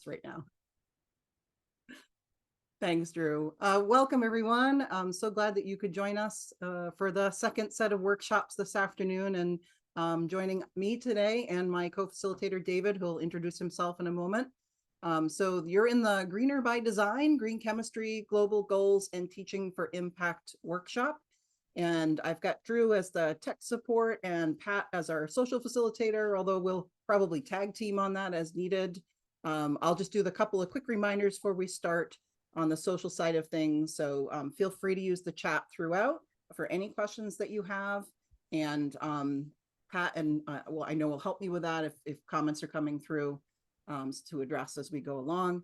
right now. Thanks, Drew. Welcome, everyone. I'm so glad that you could join us for the second set of workshops this afternoon, and joining me today and my co-facilitator, David, who will introduce himself in a moment. So you're in the Greener by Design, Green Chemistry, Global Goals, and Teaching for Impact workshop. And I've got Drew as the tech support and Pat as our social facilitator, although we'll probably tag team on that as needed. I'll just do the couple of quick reminders before we start on the social side of things. So feel free to use the chat throughout for any questions that you have. And Pat and well, I know will help me with that if comments are coming through to address as we go along.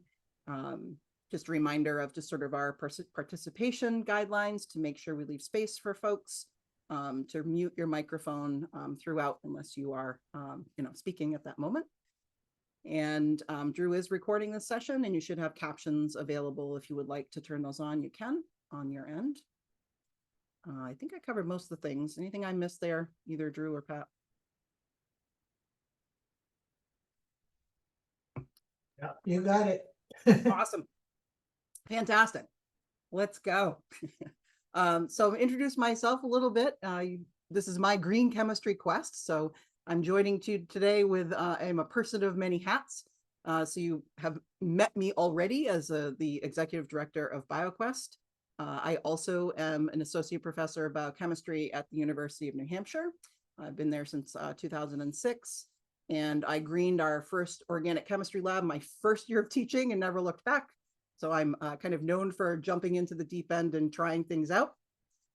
Just a reminder of just sort of our participation guidelines to make sure we leave space for folks to mute your microphone throughout unless you are speaking at that moment. And Drew is recording this session, and you should have captions available. If you would like to turn those on, you can on your end. I think I covered most of the things. Anything I missed there, either Drew or Pat? Yeah, you got it. Awesome. Fantastic. Let's go. So introduce myself a little bit. This is my green chemistry quest. So I'm joining you today with, I'm a person of many hats. So you have met me already as the executive director of BioQuest. I also am an associate professor of biochemistry at the University of New Hampshire. I've been there since 2006. And I greened our first organic chemistry lab my first year of teaching and never looked back. So I'm kind of known for jumping into the deep end and trying things out,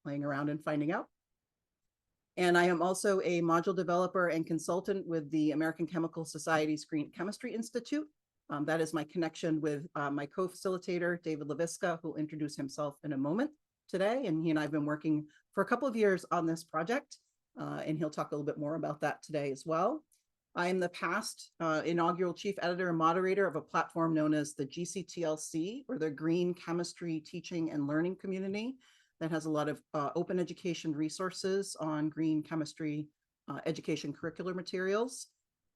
playing around and finding out. And I am also a module developer and consultant with the American Chemical Society's Green Chemistry Institute. That is my connection with my co-facilitator, David LaVisca, who will introduce himself in a moment today. And he and I have been working for a couple of years on this project, and he'll talk a little bit more about that today as well. I am the past inaugural chief editor and moderator of a platform known as the GCTLC, or the Green Chemistry Teaching and Learning Community, that has a lot of open education resources on green chemistry education curricular materials.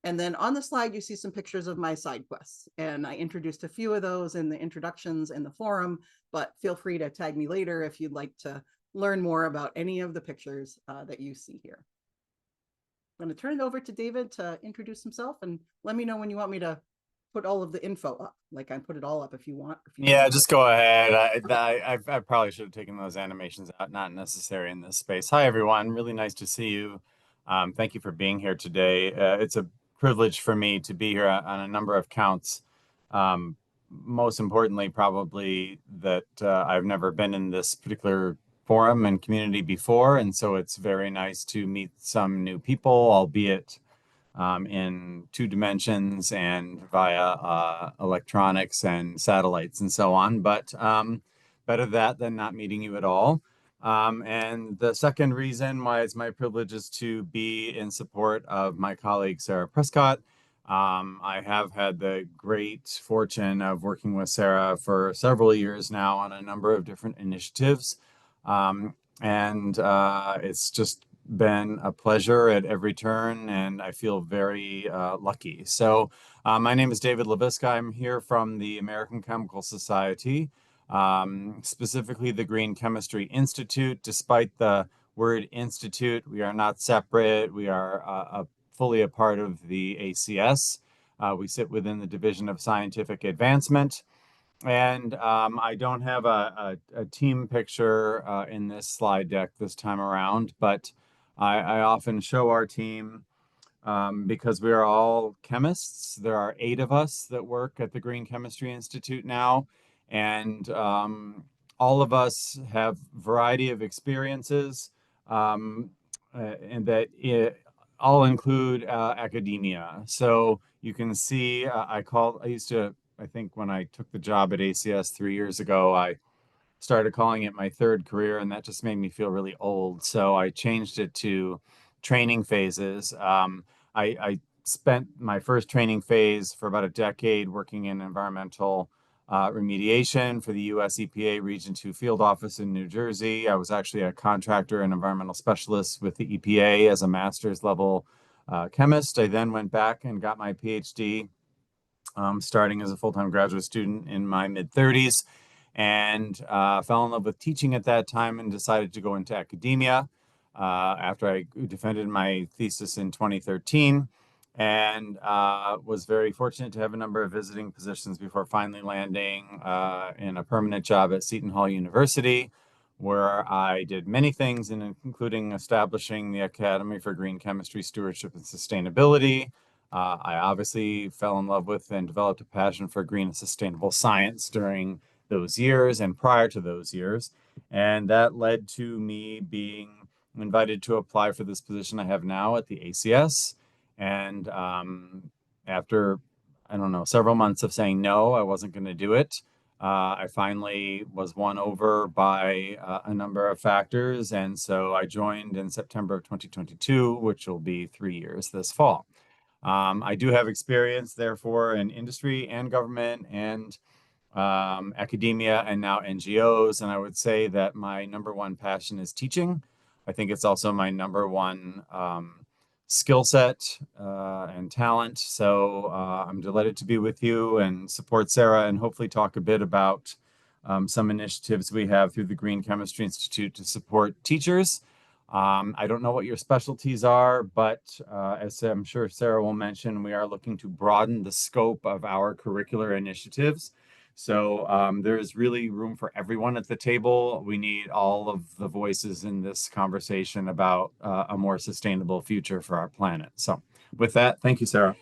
And then on the slide, you see some pictures of my side quests. And I introduced a few of those in the introductions in the forum, but feel free to tag me later if you'd like to learn more about any of the pictures that you see here. I'm going to turn it over to David to introduce himself, and let me know when you want me to put all of the info up. Like, I put it all up if you want. Yeah, just go ahead. I probably should have taken those animations out, not necessary in this space. Hi, everyone. Really nice to see you. Thank you for being here today. It's a privilege for me to be here on a number of counts. Most importantly, probably that I've never been in this particular forum and community before, and so it's very nice to meet some new people, albeit in 2 dimensions and via electronics and satellites and so on. But better that than not meeting you at all. And the second reason why it's my privilege is to be in support of my colleague, Sarah Prescott. I have had the great fortune of working with Sarah for several years now on a number of different initiatives. And it's just been a pleasure at every turn, and I feel very lucky. So my name is David LaVisca. I'm here from the American Chemical Society, specifically the Green Chemistry Institute. Despite the word institute, we are not separate. We are fully a part of the ACS. We sit within the Division of Scientific Advancement. And I don't have a team picture in this slide deck this time around, but I often show our team because we are all chemists. There are 8 of us that work at the Green Chemistry Institute now, and all of us have a variety of experiences, and that all include academia. So you can see, I think when I took the job at ACS 3 years ago, I started calling it my 3rd career, and that just made me feel really old. So I changed it to training phases. I spent my first training phase for about a decade working in environmental remediation for the US EPA Region 2 Field Office in New Jersey. I was actually a contractor and environmental specialist with the EPA as a master's level chemist. I then went back and got my PhD starting as a full-time graduate student in my mid-30s, and fell in love with teaching at that time and decided to go into academia after I defended my thesis in 2013, and was very fortunate to have a number of visiting positions before finally landing in a permanent job at Seton Hall University, where I did many things, including establishing the Academy for Green Chemistry, Stewardship, and Sustainability. I obviously fell in love with and developed a passion for green and sustainable science during those years and prior to those years. And that led to me being invited to apply for this position I have now at the ACS. And after, I don't know, several months of saying no, I wasn't going to do it. I finally was won over by a number of factors. And so I joined in September of 2022, which will be 3 years this fall. I do have experience, therefore, in industry and government and academia and now NGOs. And I would say that my number one passion is teaching. I think it's also my number one skill set and talent. So I'm delighted to be with you and support Sarah and hopefully talk a bit about some initiatives we have through the Green Chemistry Institute to support teachers. I don't know what your specialties are, but as I'm sure Sarah will mention, we are looking to broaden the scope of our curricular initiatives. So there is really room for everyone at the table. We need all of the voices in this conversation about a more sustainable future for our planet. So with that, thank you, Sarah.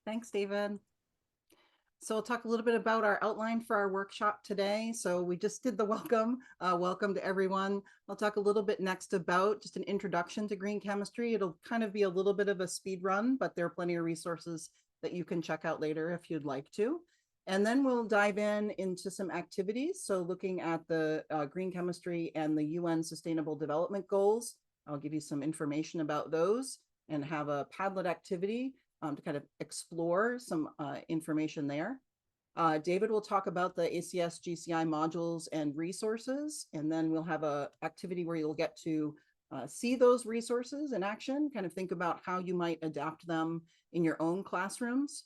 Thanks, David. So I'll talk a little bit about our outline for our workshop today. So we just did the welcome. Welcome to everyone. I'll talk a little bit next about just an introduction to green chemistry. It'll kind of be a little bit of a speed run, but there are plenty of resources that you can check out later if you'd like to. And then we'll dive into some activities. So looking at the green chemistry and the UN Sustainable Development Goals, I'll give you some information about those and have a Padlet activity to kind of explore some information there. David will talk about the ACS GCI modules and resources, and then we'll have a activity where you'll get to see those resources in action, kind of think about how you might adapt them in your own classrooms.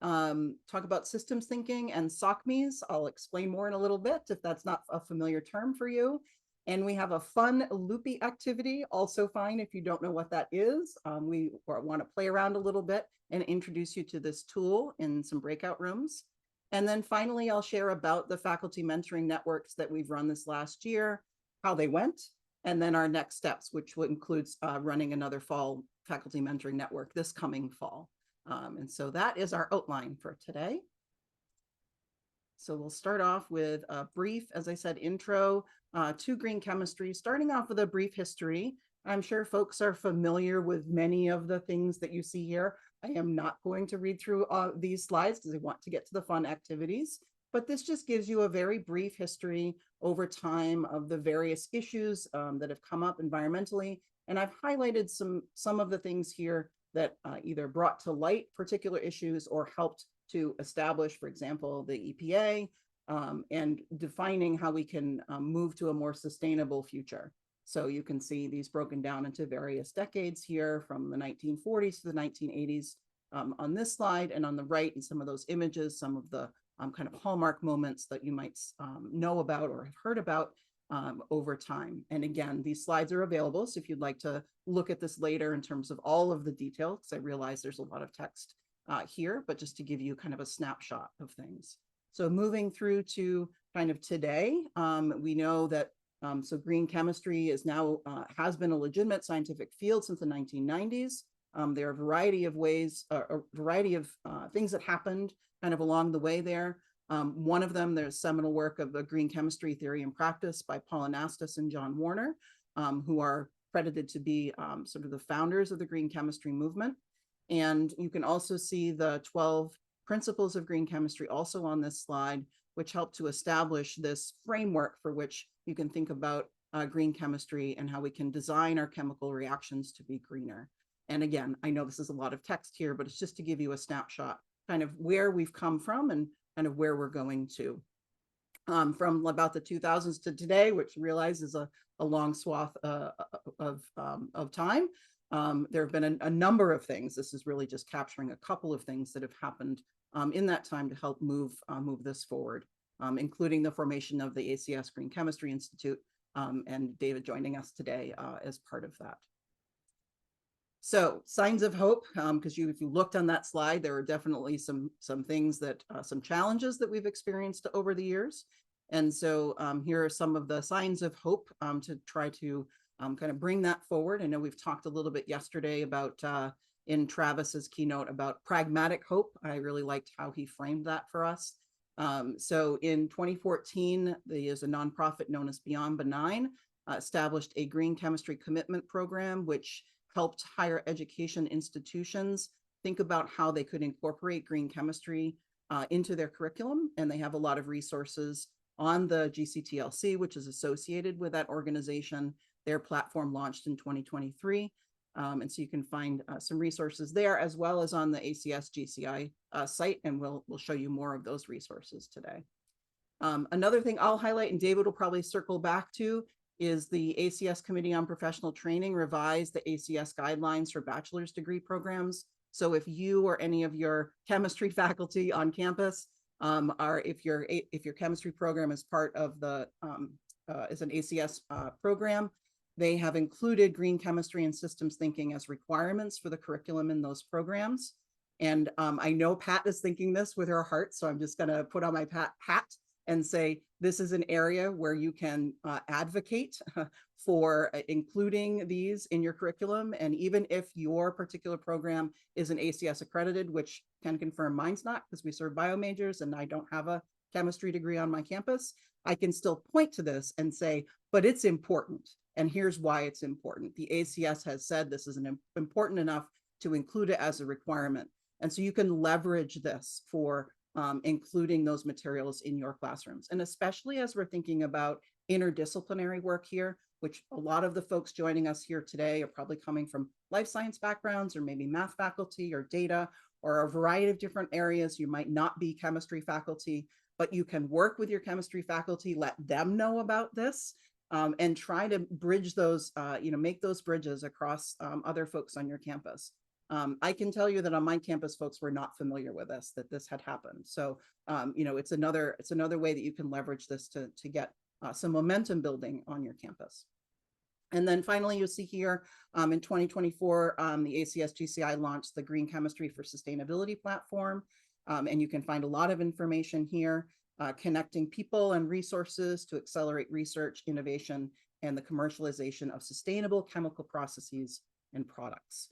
Talk about systems thinking and SOCMEs. I'll explain more in a little bit if that's not a familiar term for you. And we have a fun loopy activity, also fine if you don't know what that is. We want to play around a little bit and introduce you to this tool in some breakout rooms. And then finally, I'll share about the faculty mentoring networks that we've run this last year, how they went, and then our next steps, which includes running another fall faculty mentoring network this coming fall. And so that is our outline for today. So we'll start off with a brief, as I said, intro to green chemistry, starting off with a brief history. I'm sure folks are familiar with many of the things that you see here. I am not going to read through these slides because I want to get to the fun activities, but this just gives you a very brief history over time of the various issues that have come up environmentally. And I've highlighted some of the things here that either brought to light particular issues or helped to establish, for example, the EPA and defining how we can move to a more sustainable future. So you can see these broken down into various decades here from the 1940s to the 1980s on this slide, and on the right in some of those images, some of the kind of hallmark moments that you might know about or have heard about over time. And again, these slides are available. So if you'd like to look at this later in terms of all of the detail, because I realize there's a lot of text here, but just to give you kind of a snapshot of things. So moving through to kind of today, we know that so green chemistry is now has been a legitimate scientific field since the 1990s. There are a variety of ways, a variety of things that happened kind of along the way there. One of them, there's seminal work of the green chemistry theory and practice by Paul Anastas and John Warner, who are credited to be sort of the founders of the green chemistry movement. And you can also see the 12 principles of green chemistry also on this slide, which help to establish this framework for which you can think about green chemistry and how we can design our chemical reactions to be greener. And again, I know this is a lot of text here, but it's just to give you a snapshot, kind of where we've come from and kind of where we're going to. From about the 2000s to today, which I realize is a long swath of time. There have been a number of things. This is really just capturing a couple of things that have happened in that time to help move this forward, including the formation of the ACS Green Chemistry Institute, and David joining us today as part of that. So signs of hope, because if you looked on that slide, there are definitely some things that some challenges that we've experienced over the years. And so here are some of the signs of hope to try to kind of bring that forward. I know we've talked a little bit yesterday about in Travis's keynote about pragmatic hope. I really liked how he framed that for us. So in 2014, there's a nonprofit known as Beyond Benign established a green chemistry commitment program, which helped higher education institutions think about how they could incorporate green chemistry into their curriculum. And they have a lot of resources on the GCTLC, which is associated with that organization. Their platform launched in 2023. And so you can find some resources there, as well as on the ACS GCI site, and we'll show you more of those resources today. Another thing I'll highlight, and David will probably circle back to, is the ACS Committee on Professional Training revised the ACS guidelines for bachelor's degree programs. So if you or any of your chemistry faculty on campus if your chemistry program is part of the is an ACS program, they have included green chemistry and systems thinking as requirements for the curriculum in those programs. And I know Pat is thinking this with her heart, so I'm just going to put on my hat and say this is an area where you can advocate for including these in your curriculum. And even if your particular program isn't ACS accredited, which can confirm mine's not, because we serve bio majors and I don't have a chemistry degree on my campus, I can still point to this and say, but it's important. And here's why it's important. The ACS has said this is important enough to include it as a requirement. And so you can leverage this for including those materials in your classrooms. And especially as we're thinking about interdisciplinary work here, which a lot of the folks joining us here today are probably coming from life science backgrounds, or maybe math faculty or data, or a variety of different areas. You might not be chemistry faculty, but you can work with your chemistry faculty, let them know about this, and try to bridge those, make those bridges across other folks on your campus. I can tell you that on my campus, folks were not familiar with this, that this had happened. So, it's another way that you can leverage this to get some momentum building on your campus. And then finally, you'll see here in 2024, the ACS GCI launched the Green Chemistry for Sustainability platform. And you can find a lot of information here, connecting people and resources to accelerate research, innovation, and the commercialization of sustainable chemical processes and products.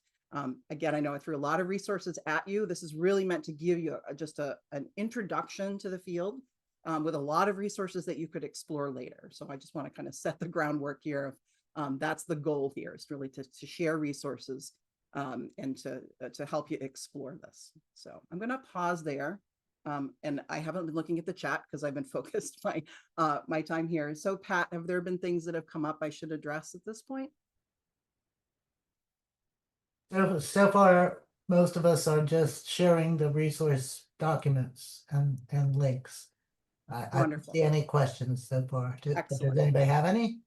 Again, I know I threw a lot of resources at you. This is really meant to give you just an introduction to the field with a lot of resources that you could explore later. So I just want to kind of set the groundwork here. That's the goal here, is really to share resources and to help you explore this. So I'm going to pause there. And I haven't been looking at the chat because I've been focused my time here. So Pat, have there been things that have come up I should address at this point? So far, most of us are just sharing the resource documents and links. I don't see any questions so far. Does anybody have any?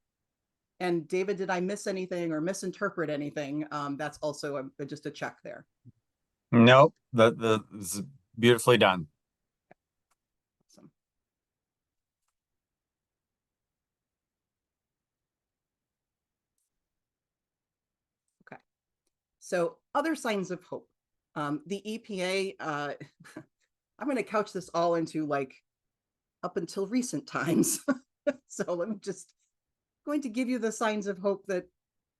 And David, did I miss anything or misinterpret anything? That's also just a check there. Nope, that's beautifully done. Awesome. Okay. So other signs of hope. The EPA, I'm going to couch this all into like up until recent times. So let me just going to give you the signs of hope that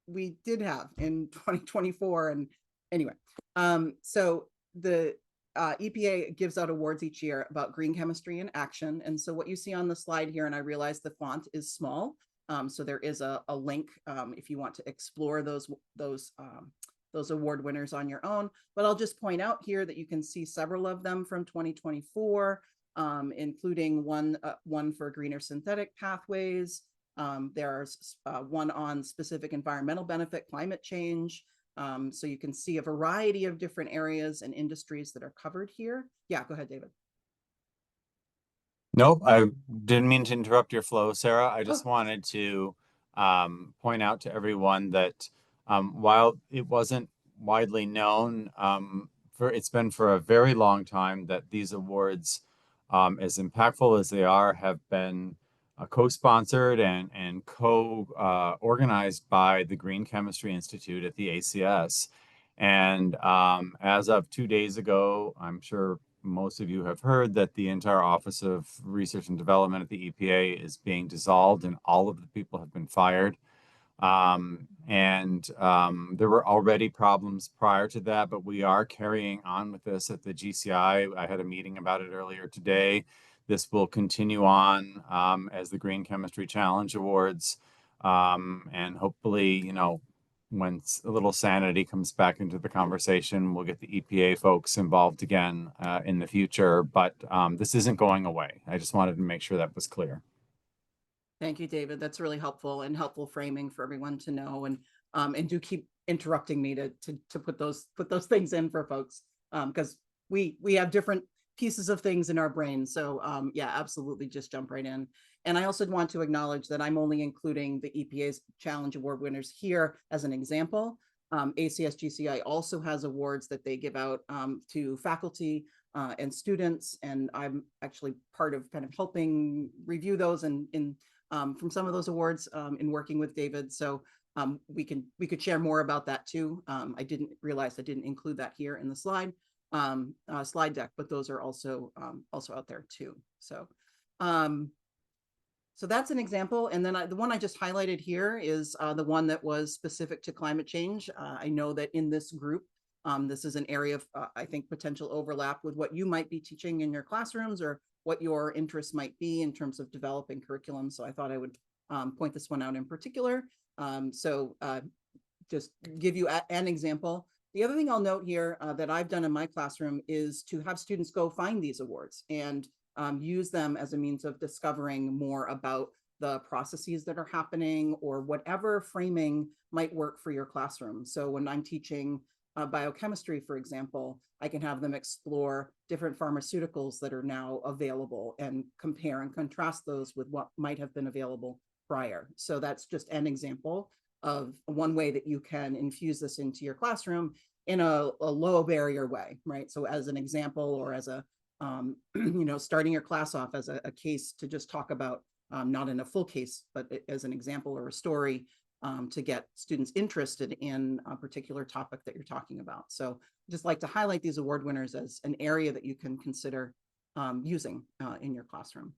we did have in 2024. And anyway, so the EPA gives out awards each year about green chemistry in action. And so what you see on the slide here, and I realize the font is small, so there is a link if you want to explore those award winners on your own. But I'll just point out here that you can see several of them from 2024, including one for greener synthetic pathways. There's one on specific environmental benefit, climate change. So you can see a variety of different areas and industries that are covered here. Yeah, go ahead, David. Nope, I didn't mean to interrupt your flow, Sarah. I just wanted to point out to everyone that while it wasn't widely known it's been for a very long time that these awards, as impactful as they are, have been co-sponsored and co-organized by the Green Chemistry Institute at the ACS. And as of 2 days ago, I'm sure most of you have heard that the entire Office of Research and Development at the EPA is being dissolved and all of the people have been fired. There were already problems prior to that, but we are carrying on with this at the GCI. I had a meeting about it earlier today. This will continue on as the Green Chemistry Challenge Awards. And hopefully, you know, when a little sanity comes back into the conversation, we'll get the EPA folks involved again in the future. But this isn't going away. I just wanted to make sure that was clear. Thank you, David. That's really helpful and helpful framing for everyone to know. And do keep interrupting me to put those things in for folks, because we have different pieces of things in our brain. So yeah, absolutely, just jump right in. And I also want to acknowledge that I'm only including the EPA's Challenge Award winners here as an example. ACS GCI also has awards that they give out to faculty and students, and I'm actually part of kind of helping review those and from some of those awards in working with David. So we could share more about that too. I didn't realize I didn't include that here in the slide deck, but those are also out there too. So so that's an example. And then the one I just highlighted here is the one that was specific to climate change. I know that in this group, this is an area of, I think, potential overlap with what you might be teaching in your classrooms or what your interests might be in terms of developing curriculum. So I thought I would point this one out in particular. Just give you an example. The other thing I'll note here that I've done in my classroom is to have students go find these awards and use them as a means of discovering more about the processes that are happening or whatever framing might work for your classroom. So when I'm teaching biochemistry, for example, I can have them explore different pharmaceuticals that are now available and compare and contrast those with what might have been available prior. So that's just an example of one way that you can infuse this into your classroom in a low barrier way, right? So as an example, or as a, you know, starting your class off as a case to just talk about, not in a full case, but as an example or a story, to get students interested in a particular topic that you're talking about. So just like to highlight these award winners as an area that you can consider using in your classroom.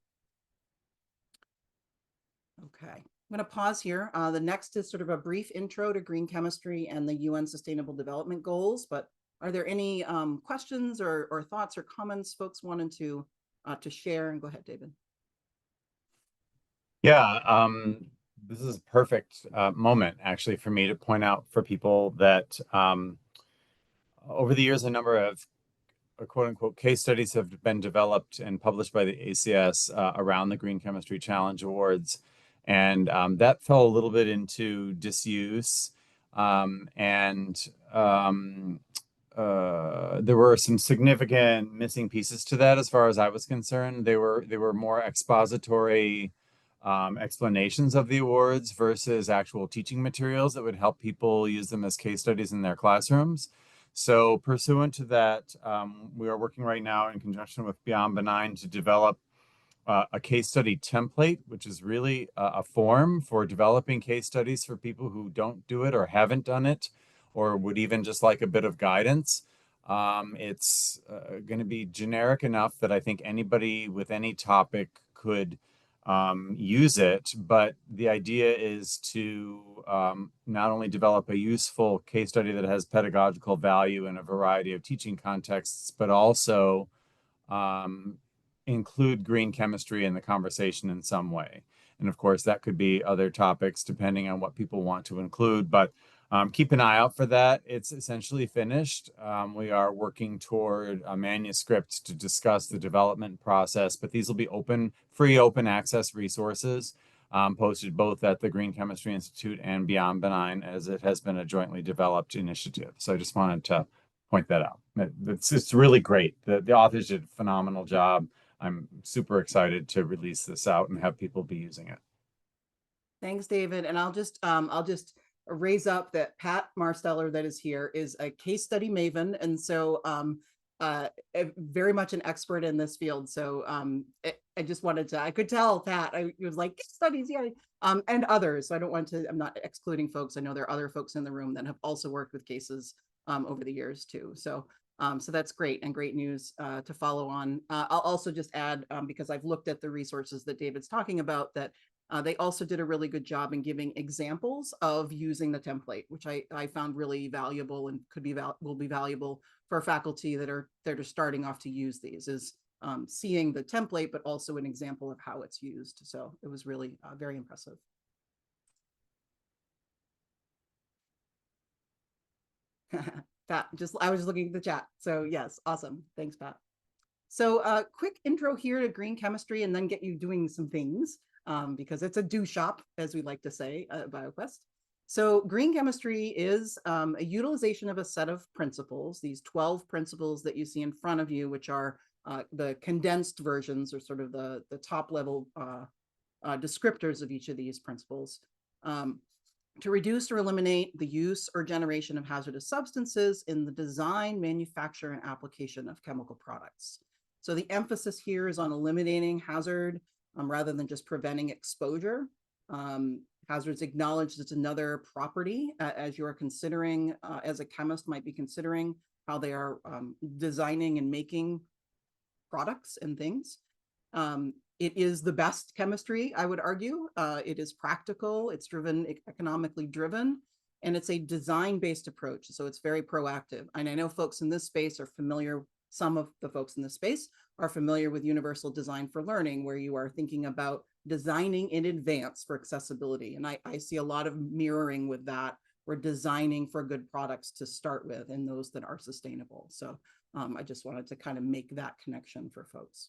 Okay, I'm going to pause here. The next is sort of a brief intro to green chemistry and the UN Sustainable Development Goals. But are there any questions or thoughts or comments folks wanted to share? And go ahead, David. Yeah, this is a perfect moment actually for me to point out for people that over the years, a number of quote unquote case studies have been developed and published by the ACS around the Green Chemistry Challenge Awards. And that fell a little bit into disuse. There were some significant missing pieces to that as far as I was concerned. They were more expository explanations of the awards versus actual teaching materials that would help people use them as case studies in their classrooms. So pursuant to that, we are working right now in conjunction with Beyond Benign to develop a case study template, which is really a form for developing case studies for people who don't do it or haven't done it, or would even just like a bit of guidance. It's going to be generic enough that I think anybody with any topic could use it, but the idea is to not only develop a useful case study that has pedagogical value in a variety of teaching contexts, but also include green chemistry in the conversation in some way. And of course, that could be other topics depending on what people want to include, but keep an eye out for that. It's essentially finished. We are working toward a manuscript to discuss the development process, but these will be free open access resources posted both at the Green Chemistry Institute and Beyond Benign, as it has been a jointly developed initiative. So I just wanted to point that out. It's really great. The authors did a phenomenal job. I'm super excited to release this out and have people be using it. Thanks, David. And I'll just raise up that Pat Marsteller that is here is a case study maven. And so very much an expert in this field. So I just wanted to, I could tell Pat, I was like, case studies, yeah, and others. So I don't want to, I'm not excluding folks. I know there are other folks in the room that have also worked with cases over the years too. So so that's great and great news to follow on. I'll also just add, because I've looked at the resources that David's talking about, that they also did a really good job in giving examples of using the template, which I found really valuable and will be valuable for faculty that are just starting off to use these, is seeing the template, but also an example of how it's used. So it was really very impressive. Pat, I was just looking at the chat. So yes, awesome. Thanks, Pat. So quick intro here to green chemistry and then get you doing some things because it's a do shop, as we like to say at BioQuest. So green chemistry is a utilization of a set of principles, these 12 principles that you see in front of you, which are the condensed versions or sort of the top level descriptors of each of these principles. To reduce or eliminate the use or generation of hazardous substances in the design, manufacture, and application of chemical products. So the emphasis here is on eliminating hazard rather than just preventing exposure. Hazards acknowledged as another property as you are considering, as a chemist might be considering how they are designing and making products and things. It is the best chemistry, I would argue. It is practical, it's economically driven, and it's a design-based approach. So it's very proactive. And I know folks in this space are familiar, some of the folks in this space are familiar with universal design for learning, where you are thinking about designing in advance for accessibility. And I see a lot of mirroring with that. We're designing for good products to start with and those that are sustainable. So I just wanted to kind of make that connection for folks.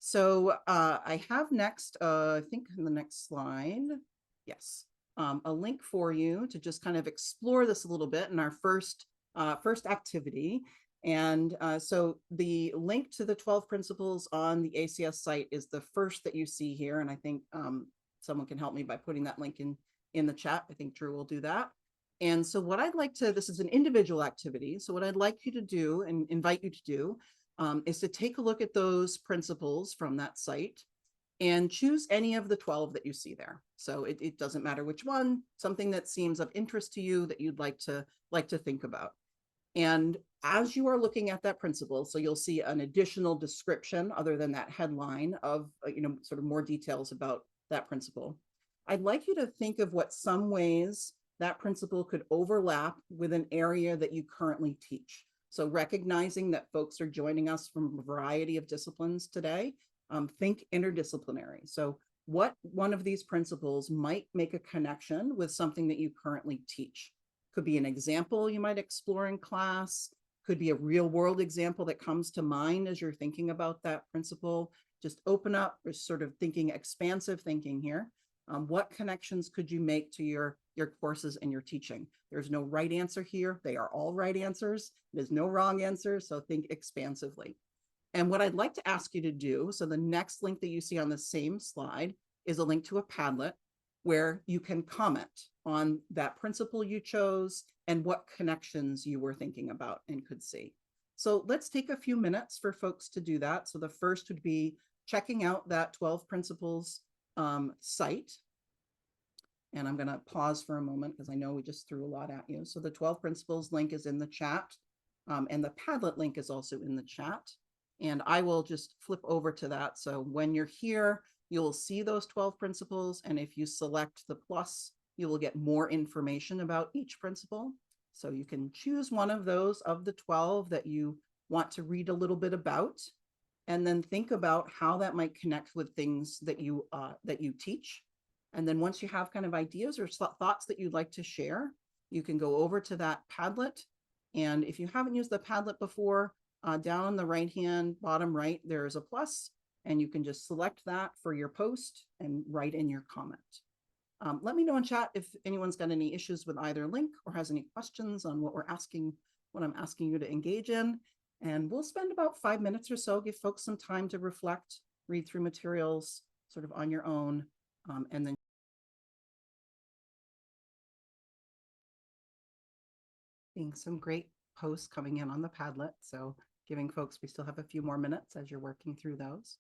So I have next, I think in the next slide, yes, a link for you to just kind of explore this a little bit in our first activity. And so the link to the 12 principles on the ACS site is the first that you see here. And I think someone can help me by putting that link in the chat. I think Drew will do that. And so what I'd like to, this is an individual activity. So what I'd like you to do and invite you to do is to take a look at those principles from that site and choose any of the 12 that you see there. So it doesn't matter which one, something that seems of interest to you that you'd like to think about. And as you are looking at that principle, so you'll see an additional description other than that headline of, sort of more details about that principle. I'd like you to think of what some ways that principle could overlap with an area that you currently teach. So recognizing that folks are joining us from a variety of disciplines today, think interdisciplinary. So what one of these principles might make a connection with something that you currently teach? Could be an example you might explore in class, could be a real world example that comes to mind as you're thinking about that principle. Just open up, or sort of thinking, expansive thinking here. What connections could you make to your courses and your teaching? There's no right answer here. They are all right answers. There's no wrong answer. So think expansively. And what I'd like to ask you to do, so the next link that you see on the same slide is a link to a Padlet where you can comment on that principle you chose and what connections you were thinking about and could see. So let's take a few minutes for folks to do that. So the first would be checking out that 12 principles site. And I'm going to pause for a moment because I know we just threw a lot at you. So the 12 principles link is in the chat, and the Padlet link is also in the chat. And I will just flip over to that. So when you're here, you'll see those 12 principles. And if you select the plus, you will get more information about each principle. So you can choose one of those of the 12 that you want to read a little bit about, and then think about how that might connect with things that you teach. And then once you have kind of ideas or thoughts that you'd like to share, you can go over to that Padlet. And if you haven't used the Padlet before, down on the right-hand bottom right, there's a plus, and you can just select that for your post and write in your comment. Let me know in chat if anyone's got any issues with either link or has any questions on what I'm asking you to engage in. And we'll spend about 5 minutes or so, give folks some time to reflect, read through materials sort of on your own, and then Seeing some great posts coming in on the Padlet. So giving folks, we still have a few more minutes as you're working through those.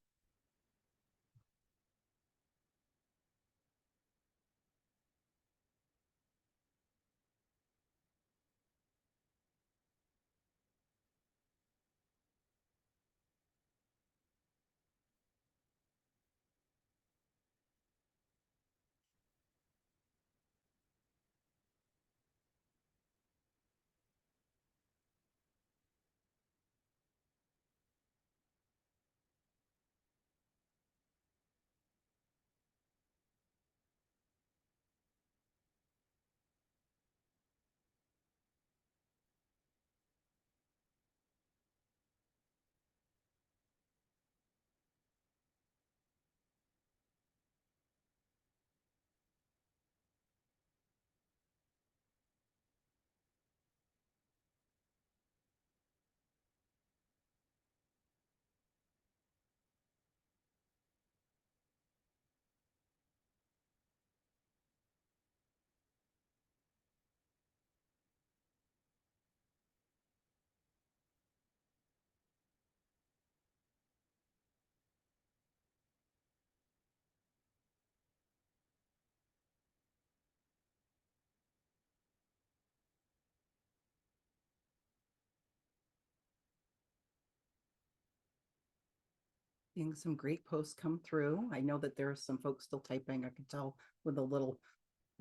Seeing some great posts come through. I know that there are some folks still typing. I can tell with the little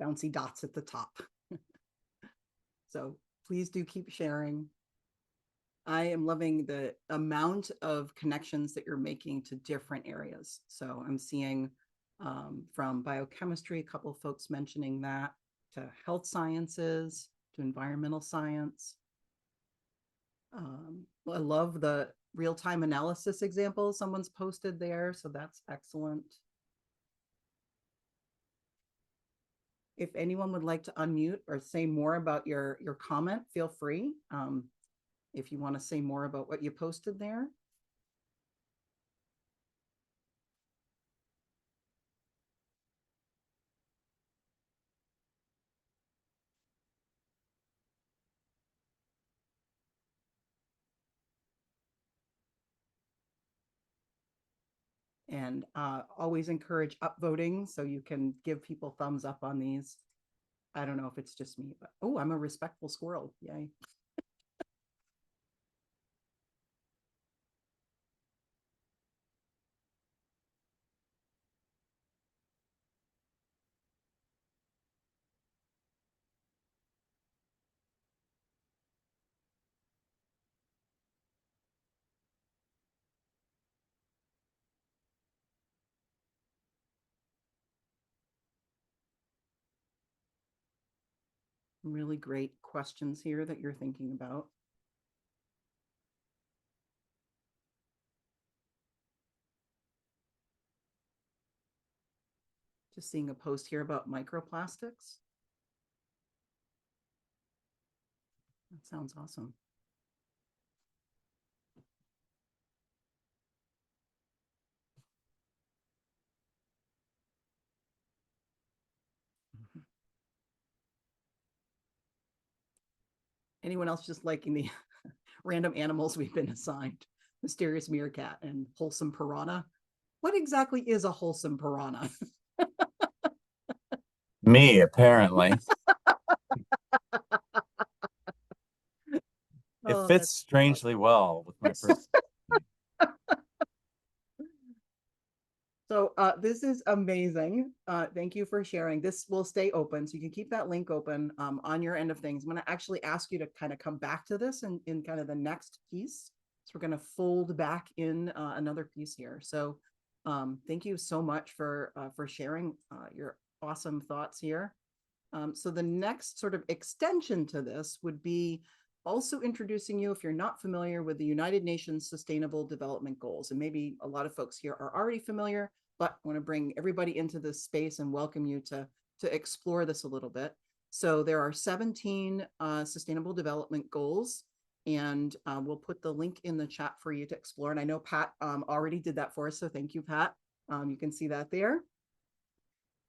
bouncy dots at the top. So please do keep sharing. I am loving the amount of connections that you're making to different areas. So I'm seeing from biochemistry, a couple of folks mentioning that, to health sciences, to environmental science. I love the real-time analysis example someone's posted there, so that's excellent. If anyone would like to unmute or say more about your comment, feel free. If you want to say more about what you posted there. And always encourage upvoting so you can give people thumbs up on these. I don't know if it's just me, but oh, I'm a respectful squirrel. Yay. Really great questions here that you're thinking about. Just seeing a post here about microplastics. That sounds awesome. Anyone else just liking the random animals we've been assigned? Mysterious meerkat and wholesome piranha. What exactly is a wholesome piranha? Me, apparently. It Oh, fits strangely well with my person. So this is amazing. Thank you for sharing. This will stay open, so you can keep that link open on your end of things. I'm going to actually ask you to kind of come back to this in kind of the next piece. So we're going to fold back in another piece here. So thank you so much for sharing your awesome thoughts here. So the next sort of extension to this would be also introducing you, if you're not familiar with the United Nations Sustainable Development Goals, and maybe a lot of folks here are already familiar, but I want to bring everybody into this space and welcome you to explore this a little bit. So there are 17 Sustainable Development Goals, and we'll put the link in the chat for you to explore. And I know Pat already did that for us, so thank you, Pat. You can see that there.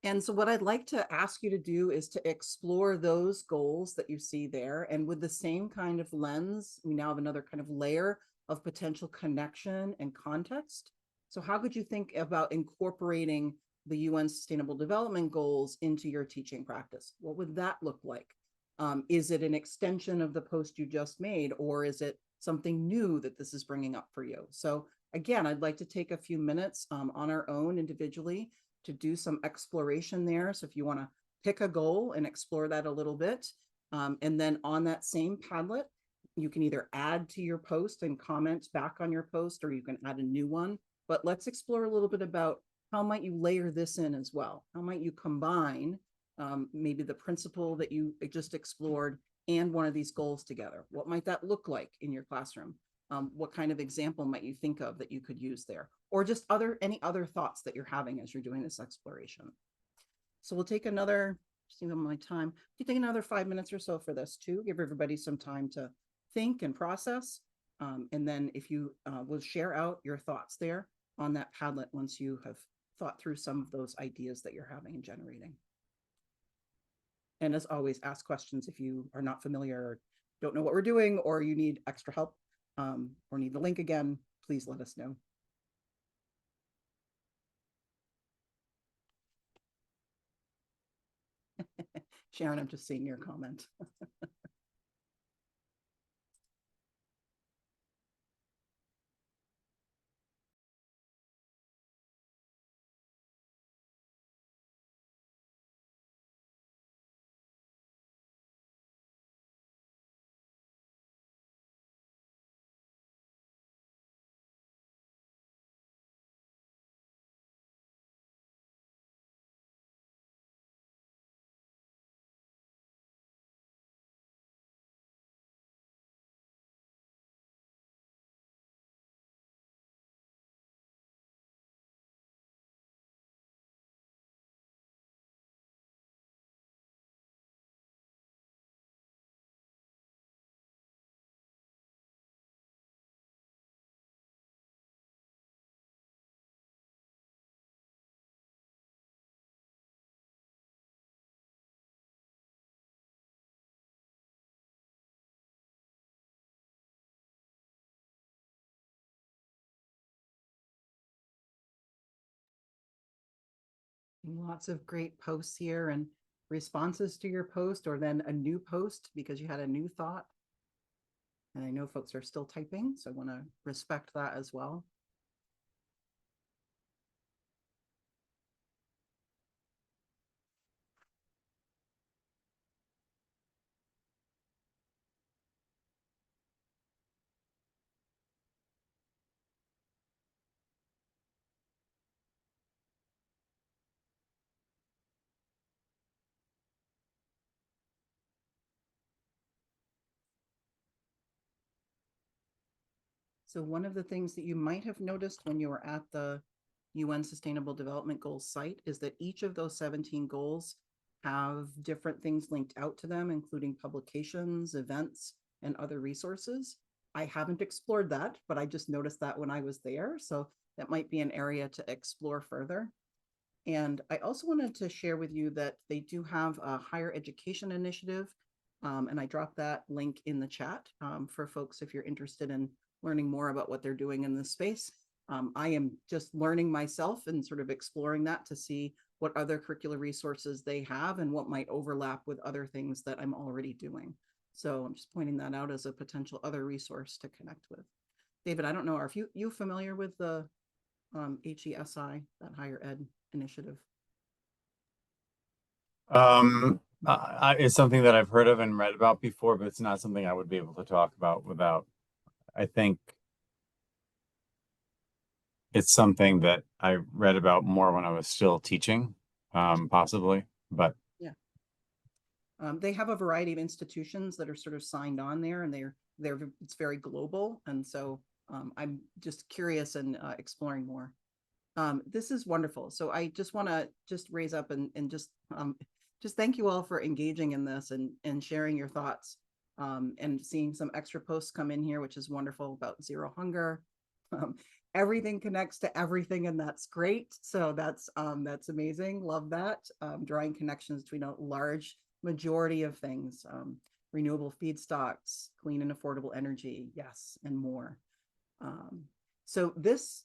And so what I'd like to ask you to do is to explore those goals that you see there. And with the same kind of lens, we now have another kind of layer of potential connection and context. So how could you think about incorporating the UN Sustainable Development Goals into your teaching practice? What would that look like? Is it an extension of the post you just made, or is it something new that this is bringing up for you? So again, I'd like to take a few minutes on our own individually to do some exploration there. So if you want to pick a goal and explore that a little bit, and then on that same Padlet, you can either add to your post and comment back on your post, or you can add a new one. But let's explore a little bit about how might you layer this in as well? How might you combine maybe the principle that you just explored and one of these goals together? What might that look like in your classroom? What kind of example might you think of that you could use there? Or just any other thoughts that you're having as you're doing this exploration. So we'll take another, just think of my time, you take another 5 minutes or so for this too, give everybody some time to think and process. And then if you will share out your thoughts there on that Padlet once you have thought through some of those ideas that you're having and generating. And as always, ask questions if you are not familiar or don't know what we're doing, or you need extra help, or need the link again, please let us know. Sharon, I'm just seeing your comment. Lots of great posts here and responses to your post, or then a new post because you had a new thought. And I know folks are still typing, so I want to respect that as well. So one of the things that you might have noticed when you were at the UN Sustainable Development Goals site is that each of those 17 goals have different things linked out to them, including publications, events, and other resources. I haven't explored that, but I just noticed that when I was there. So that might be an area to explore further. And I also wanted to share with you that they do have a higher education initiative. And I dropped that link in the chat for folks if you're interested in learning more about what they're doing in this space. I am just learning myself and sort of exploring that to see what other curricular resources they have and what might overlap with other things that I'm already doing. So I'm just pointing that out as a potential other resource to connect with. David, I don't know, are you familiar with the HESI, that higher ed initiative? It's something that I've heard of and read about before, but it's not something I would be able to talk about without, I think it's something that I read about more when I was still teaching, possibly, but yeah. They have a variety of institutions that are sort of signed on there, and it's very global. And so I'm just curious and exploring more. This is wonderful. So I just want to raise up and just thank you all for engaging in this and sharing your thoughts, and seeing some extra posts come in here, which is wonderful, about zero hunger. everything connects to everything, and that's great. So that's amazing. Love that. Drawing connections between a large majority of things, renewable feedstocks, clean and affordable energy, yes, and more. So this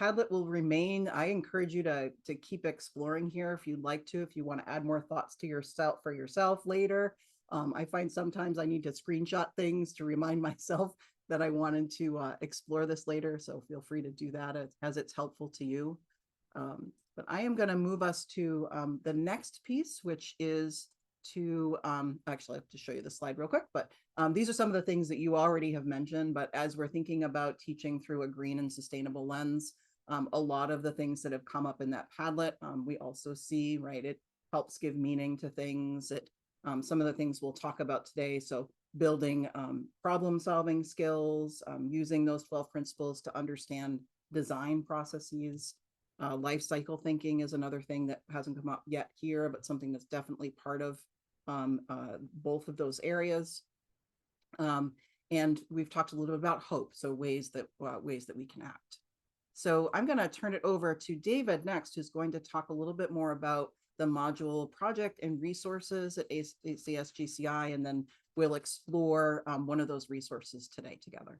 Padlet will remain. I encourage you to keep exploring here if you'd like to, if you want to add more thoughts to yourself for yourself later. I find sometimes I need to screenshot things to remind myself that I wanted to explore this later. So feel free to do that as it's helpful to you. But I am going to move us to the next piece, which is to actually I have to show you the slide real quick, but these are some of the things that you already have mentioned. But as we're thinking about teaching through a green and sustainable lens, a lot of the things that have come up in that Padlet, we also see, right? It helps give meaning to things. It some of the things we'll talk about today. So building problem solving skills, using those 12 principles to understand design processes. Life cycle thinking is another thing that hasn't come up yet here, but something that's definitely part of both of those areas. And we've talked a little bit about hope, so ways that we can act. So I'm going to turn it over to David next, who's going to talk a little bit more about the module project and resources at ACSGCI, and then we'll explore one of those resources today together.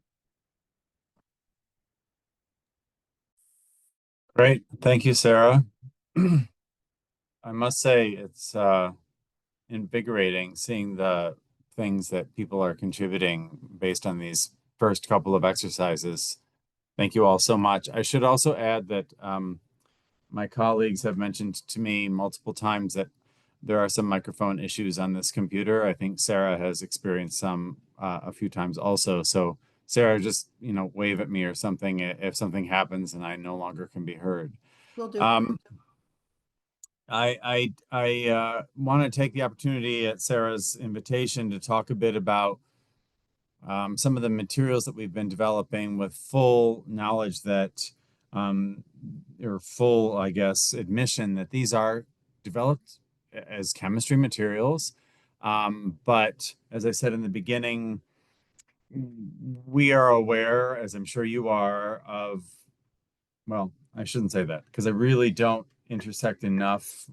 Great. Thank you, Sarah. I must say it's invigorating seeing the things that people are contributing based on these first couple of exercises. Thank you all so much. I should also add that my colleagues have mentioned to me multiple times that there are some microphone issues on this computer. I think Sarah has experienced some a few times also. So Sarah, just, wave at me or something if something happens and I no longer can be heard. Will do. I want to take the opportunity at Sarah's invitation to talk a bit about some of the materials that we've been developing, with full knowledge that, or full, I guess, admission that these are developed as chemistry materials. But as I said in the beginning, we are aware, as I'm sure you are, of, well, I shouldn't say that because I really don't intersect enough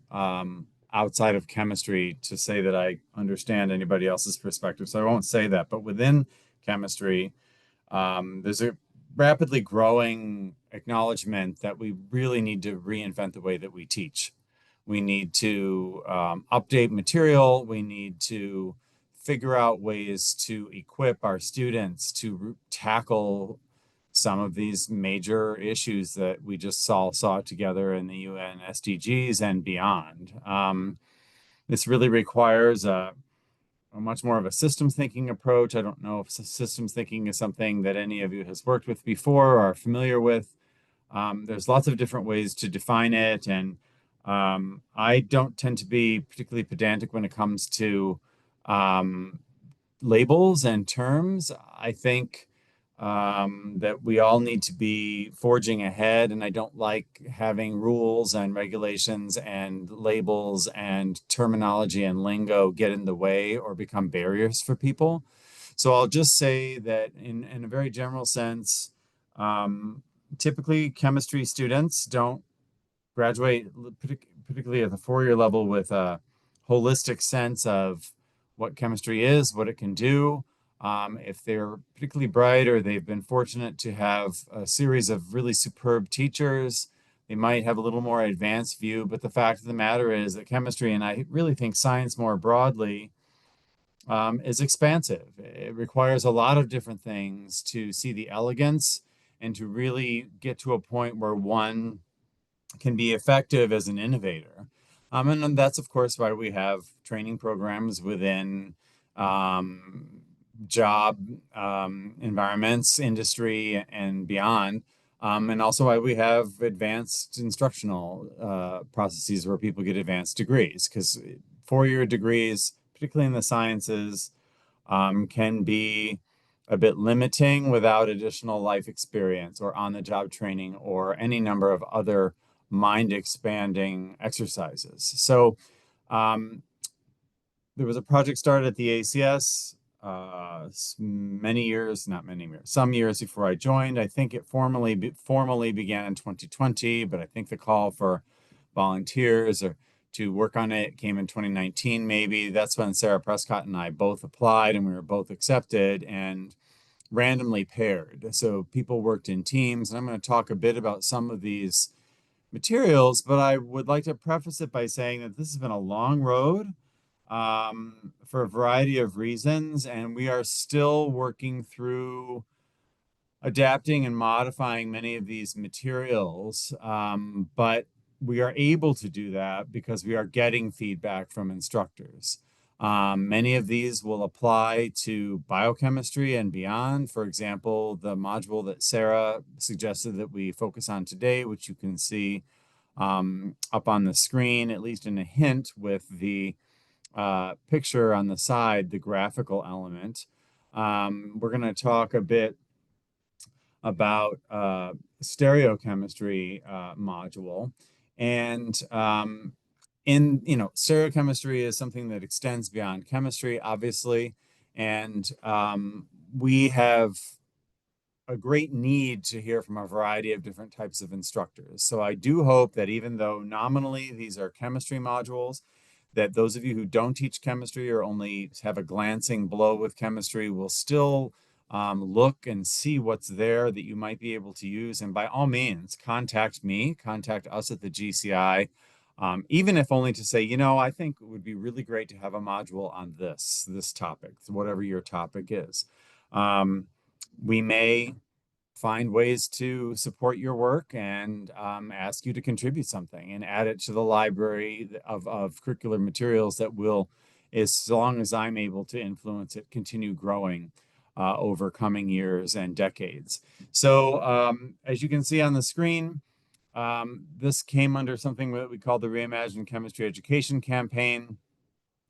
outside of chemistry to say that I understand anybody else's perspective. So I won't say that. But within chemistry, there's a rapidly growing acknowledgement that we really need to reinvent the way that we teach. We need to update material. We need to figure out ways to equip our students to tackle some of these major issues that we just saw together in the UN SDGs and beyond. This really requires a much more of a systems thinking approach. I don't know if systems thinking is something that any of you has worked with before or are familiar with. There's lots of different ways to define it, and I don't tend to be particularly pedantic when it comes to labels and terms. I think that we all need to be forging ahead, and I don't like having rules and regulations and labels and terminology and lingo get in the way or become barriers for people. So I'll just say that in a very general sense, typically chemistry students don't graduate, particularly at the four-year level, with a holistic sense of what chemistry is, what it can do. If they're particularly bright or they've been fortunate to have a series of really superb teachers, they might have a little more advanced view. But the fact of the matter is that chemistry, and I really think science more broadly, is expansive. It requires a lot of different things to see the elegance and to really get to a point where one can be effective as an innovator. And that's, of course, why we have training programs within job environments, industry, and beyond. And also why we have advanced instructional processes where people get advanced degrees, because four-year degrees, particularly in the sciences, can be a bit limiting without additional life experience or on-the-job training or any number of other mind-expanding exercises. So there was a project started at the ACS many years, not many years, some years before I joined. I think it formally began in 2020, but I think the call for volunteers or to work on it came in 2019, maybe. That's when Sarah Prescott and I both applied, and we were both accepted and randomly paired. So people worked in teams, and I'm going to talk a bit about some of these materials, but I would like to preface it by saying that this has been a long road for a variety of reasons, and we are still working through adapting and modifying many of these materials, but we are able to do that because we are getting feedback from instructors. Many of these will apply to biochemistry and beyond. For example, the module that Sarah suggested that we focus on today, which you can see up on the screen, at least in a hint with the picture on the side, the graphical element. We're going to talk a bit about stereochemistry module. And stereochemistry is something that extends beyond chemistry, obviously. And we have a great need to hear from a variety of different types of instructors. So I do hope that even though nominally these are chemistry modules, that those of you who don't teach chemistry or only have a glancing blow with chemistry will still look and see what's there that you might be able to use. And by all means, contact me, contact us at the GCI, even if only to say, I think it would be really great to have a module on this topic, whatever your topic is. We may find ways to support your work and ask you to contribute something and add it to the library of curricular materials that will, as long as I'm able to influence it, continue growing over coming years and decades. So as you can see on the screen, this came under something that we call the Reimagine Chemistry Education Campaign.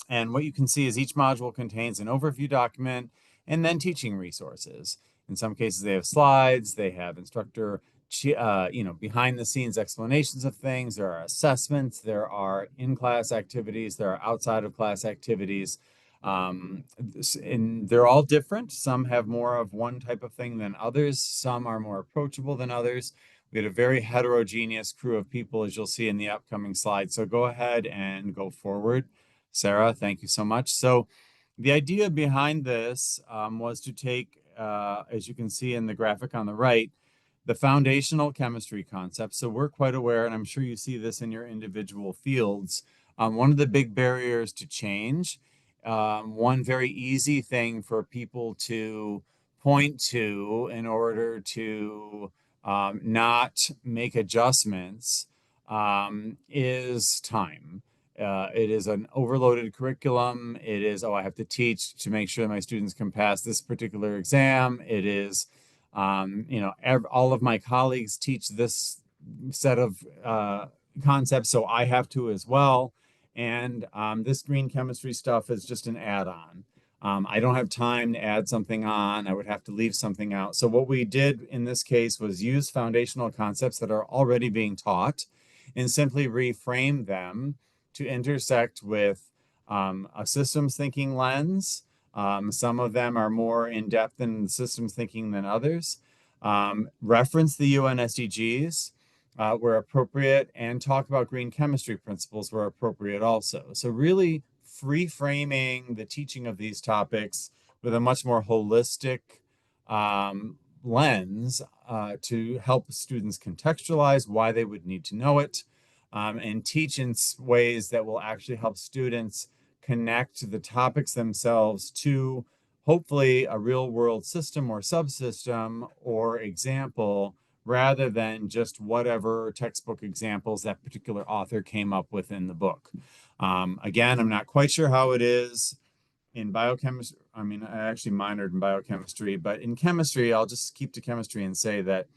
And what you can see is each module contains an overview document and then teaching resources. In some cases, they have slides, they have instructor, behind the scenes explanations of things. There are assessments, there are in-class activities, there are outside of class activities. And they're all different. Some have more of one type of thing than others. Some are more approachable than others. We had a very heterogeneous crew of people, as you'll see in the upcoming slides. So go ahead and go forward. Sarah, thank you so much. So the idea behind this was to take, as you can see in the graphic on the right, the foundational chemistry concepts. So we're quite aware, and I'm sure you see this in your individual fields. One of the big barriers to change, one very easy thing for people to point to in order to not make adjustments is time. It is an overloaded curriculum. It is, I have to teach to make sure my students can pass this particular exam. It is, all of my colleagues teach this set of concepts, so I have to as well. And this green chemistry stuff is just an add-on. I don't have time to add something on. I would have to leave something out. So what we did in this case was use foundational concepts that are already being taught and simply reframe them to intersect with a systems thinking lens. Some of them are more in-depth in systems thinking than others. Reference the UN SDGs where appropriate, and talk about green chemistry principles where appropriate also. So really reframing the teaching of these topics with a much more holistic lens to help students contextualize why they would need to know it, and teach in ways that will actually help students connect the topics themselves to hopefully a real world system or subsystem or example, rather than just whatever textbook examples that particular author came up with in the book. Again, I'm not quite sure how it is in biochemistry. I mean, I actually minored in biochemistry, but in chemistry, I'll just keep to chemistry and say that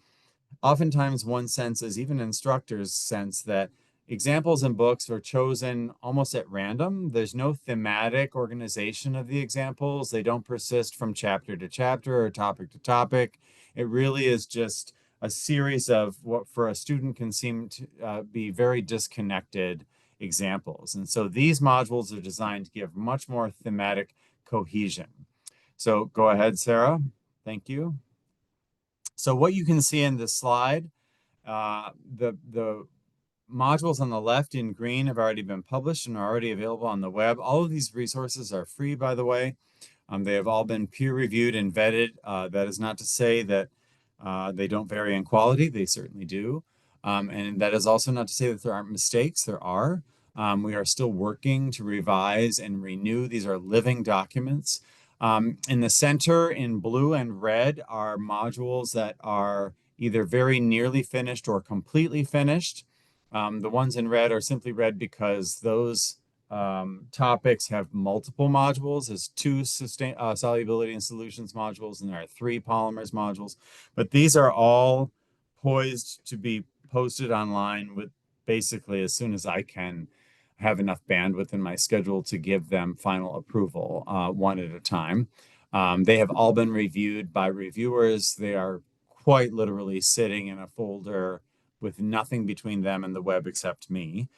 oftentimes one senses, even instructors sense, that examples in books are chosen almost at random. There's no thematic organization of the examples. They don't persist from chapter to chapter or topic to topic. It really is just a series of what for a student can seem to be very disconnected examples. And so these modules are designed to give much more thematic cohesion. So go ahead, Sarah. Thank you. So what you can see in this slide, the modules on the left in green have already been published and are already available on the web. All of these resources are free, by the way. They have all been peer-reviewed and vetted. That is not to say that they don't vary in quality. They certainly do. And that is also not to say that there aren't mistakes. There are. We are still working to revise and renew. These are living documents. In the center, in blue and red, are modules that are either very nearly finished or completely finished. The ones in red are simply red because those topics have multiple modules. There's two solubility and solutions modules, and there are 3 polymers modules. But these are all poised to be posted online with basically as soon as I can have enough bandwidth in my schedule to give them final approval, one at a time. They have all been reviewed by reviewers. They are quite literally sitting in a folder with nothing between them and the web except me.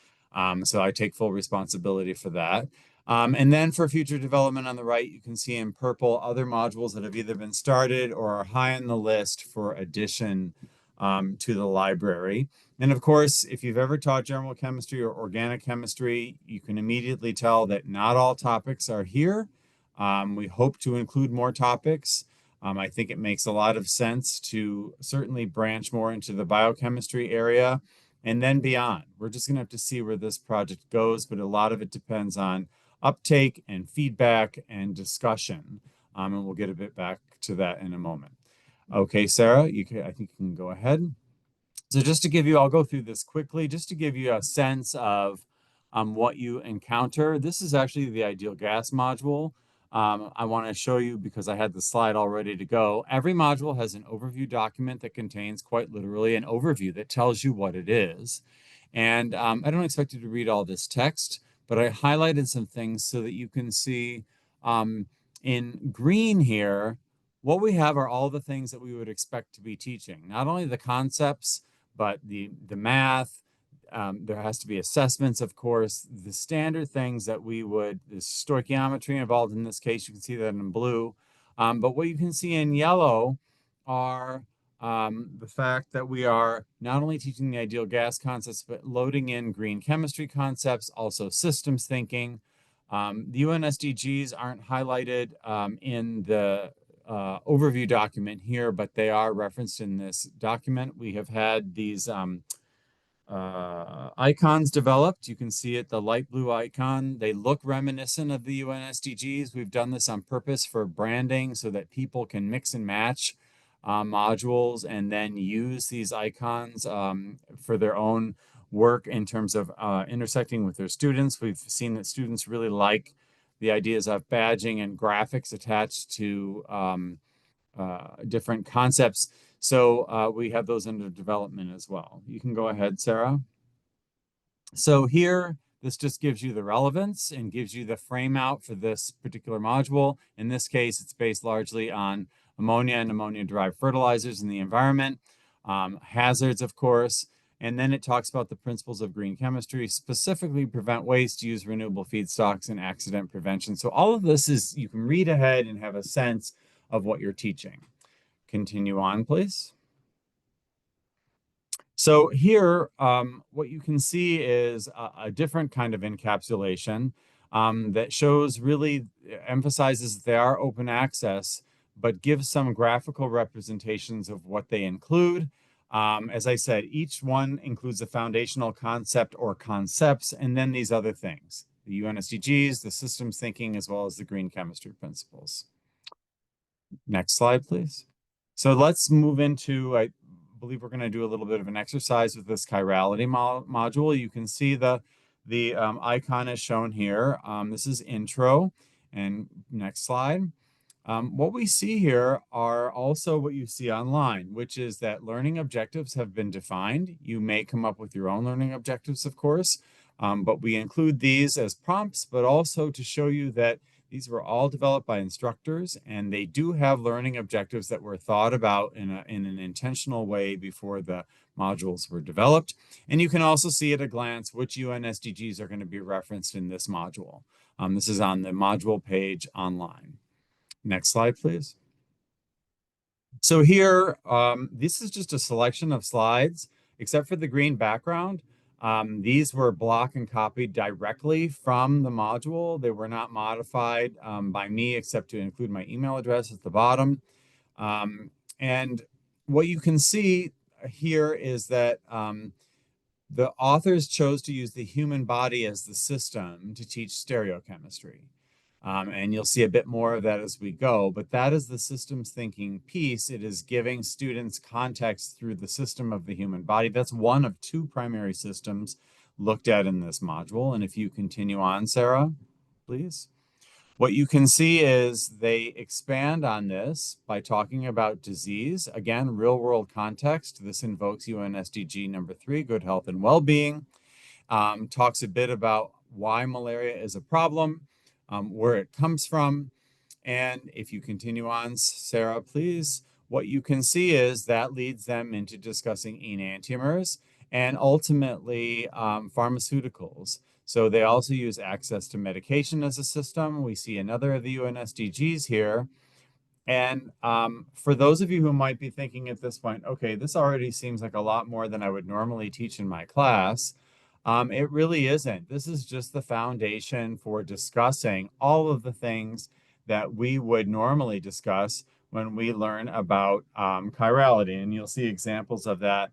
So I take full responsibility for that. And then for future development on the right, you can see in purple other modules that have either been started or are high on the list for addition to the library. And of course, if you've ever taught general chemistry or organic chemistry, you can immediately tell that not all topics are here. We hope to include more topics. I think it makes a lot of sense to certainly branch more into the biochemistry area and then beyond. We're just going to have to see where this project goes, but a lot of it depends on uptake and feedback and discussion. And we'll get a bit back to that in a moment. Okay, Sarah, I think you can go ahead. So just to give you, I'll go through this quickly, just to give you a sense of what you encounter. This is actually the ideal gas module. I want to show you because I had the slide all ready to go. Every module has an overview document that contains quite literally an overview that tells you what it is. And I don't expect you to read all this text, but I highlighted some things so that you can see in green here, what we have are all the things that we would expect to be teaching. Not only the concepts, but the math. There has to be assessments, of course, the standard things that we would, the stoichiometry involved in this case, you can see that in blue. But what you can see in yellow are the fact that we are not only teaching the ideal gas concepts, but loading in green chemistry concepts, also systems thinking. The UN SDGs aren't highlighted in the overview document here, but they are referenced in this document. We have had these icons developed. You can see it, the light blue icon. They look reminiscent of the UN SDGs. We've done this on purpose for branding so that people can mix and match modules and then use these icons for their own work in terms of intersecting with their students. We've seen that students really like the ideas of badging and graphics attached to different concepts. So we have those under development as well. You can go ahead, Sarah. So here, this just gives you the relevance and gives you the frame out for this particular module. In this case, it's based largely on ammonia and ammonia-derived fertilizers in the environment, hazards, of course, and then it talks about the principles of green chemistry, specifically prevent waste, use renewable feedstocks, and accident prevention. So all of this is, you can read ahead and have a sense of what you're teaching. Continue on, please. So here, what you can see is a different kind of encapsulation that shows, really emphasizes they are open access, but gives some graphical representations of what they include. As I said, each one includes a foundational concept or concepts, and then these other things, the UN SDGs, the systems thinking, as well as the green chemistry principles. Next slide, please. So let's move into, I believe we're going to do a little bit of an exercise with this chirality module. You can see the icon is shown here. This is intro, and next slide. What we see here are also what you see online, which is that learning objectives have been defined. You may come up with your own learning objectives, of course, but we include these as prompts, but also to show you that these were all developed by instructors, and they do have learning objectives that were thought about in an intentional way before the modules were developed. And you can also see at a glance which UN SDGs are going to be referenced in this module. This is on the module page online. Next slide, please. So here, this is just a selection of slides, except for the green background. These were block and copied directly from the module. They were not modified by me, except to include my email address at the bottom. And what you can see here is that the authors chose to use the human body as the system to teach stereochemistry. And you'll see a bit more of that as we go, but that is the systems thinking piece. It is giving students context through the system of the human body. That's one of two primary systems looked at in this module. And if you continue on, Sarah, please. What you can see is they expand on this by talking about disease. Again, real world context. This invokes UN SDG number 3, good health and well-being. Talks a bit about why malaria is a problem, where it comes from. And if you continue on, Sarah, please, what you can see is that leads them into discussing enantiomers and ultimately pharmaceuticals. So they also use access to medication as a system. We see another of the UN SDGs here. And for those of you who might be thinking at this point, okay, this already seems like a lot more than I would normally teach in my class. It really isn't. This is just the foundation for discussing all of the things that we would normally discuss when we learn about chirality. And you'll see examples of that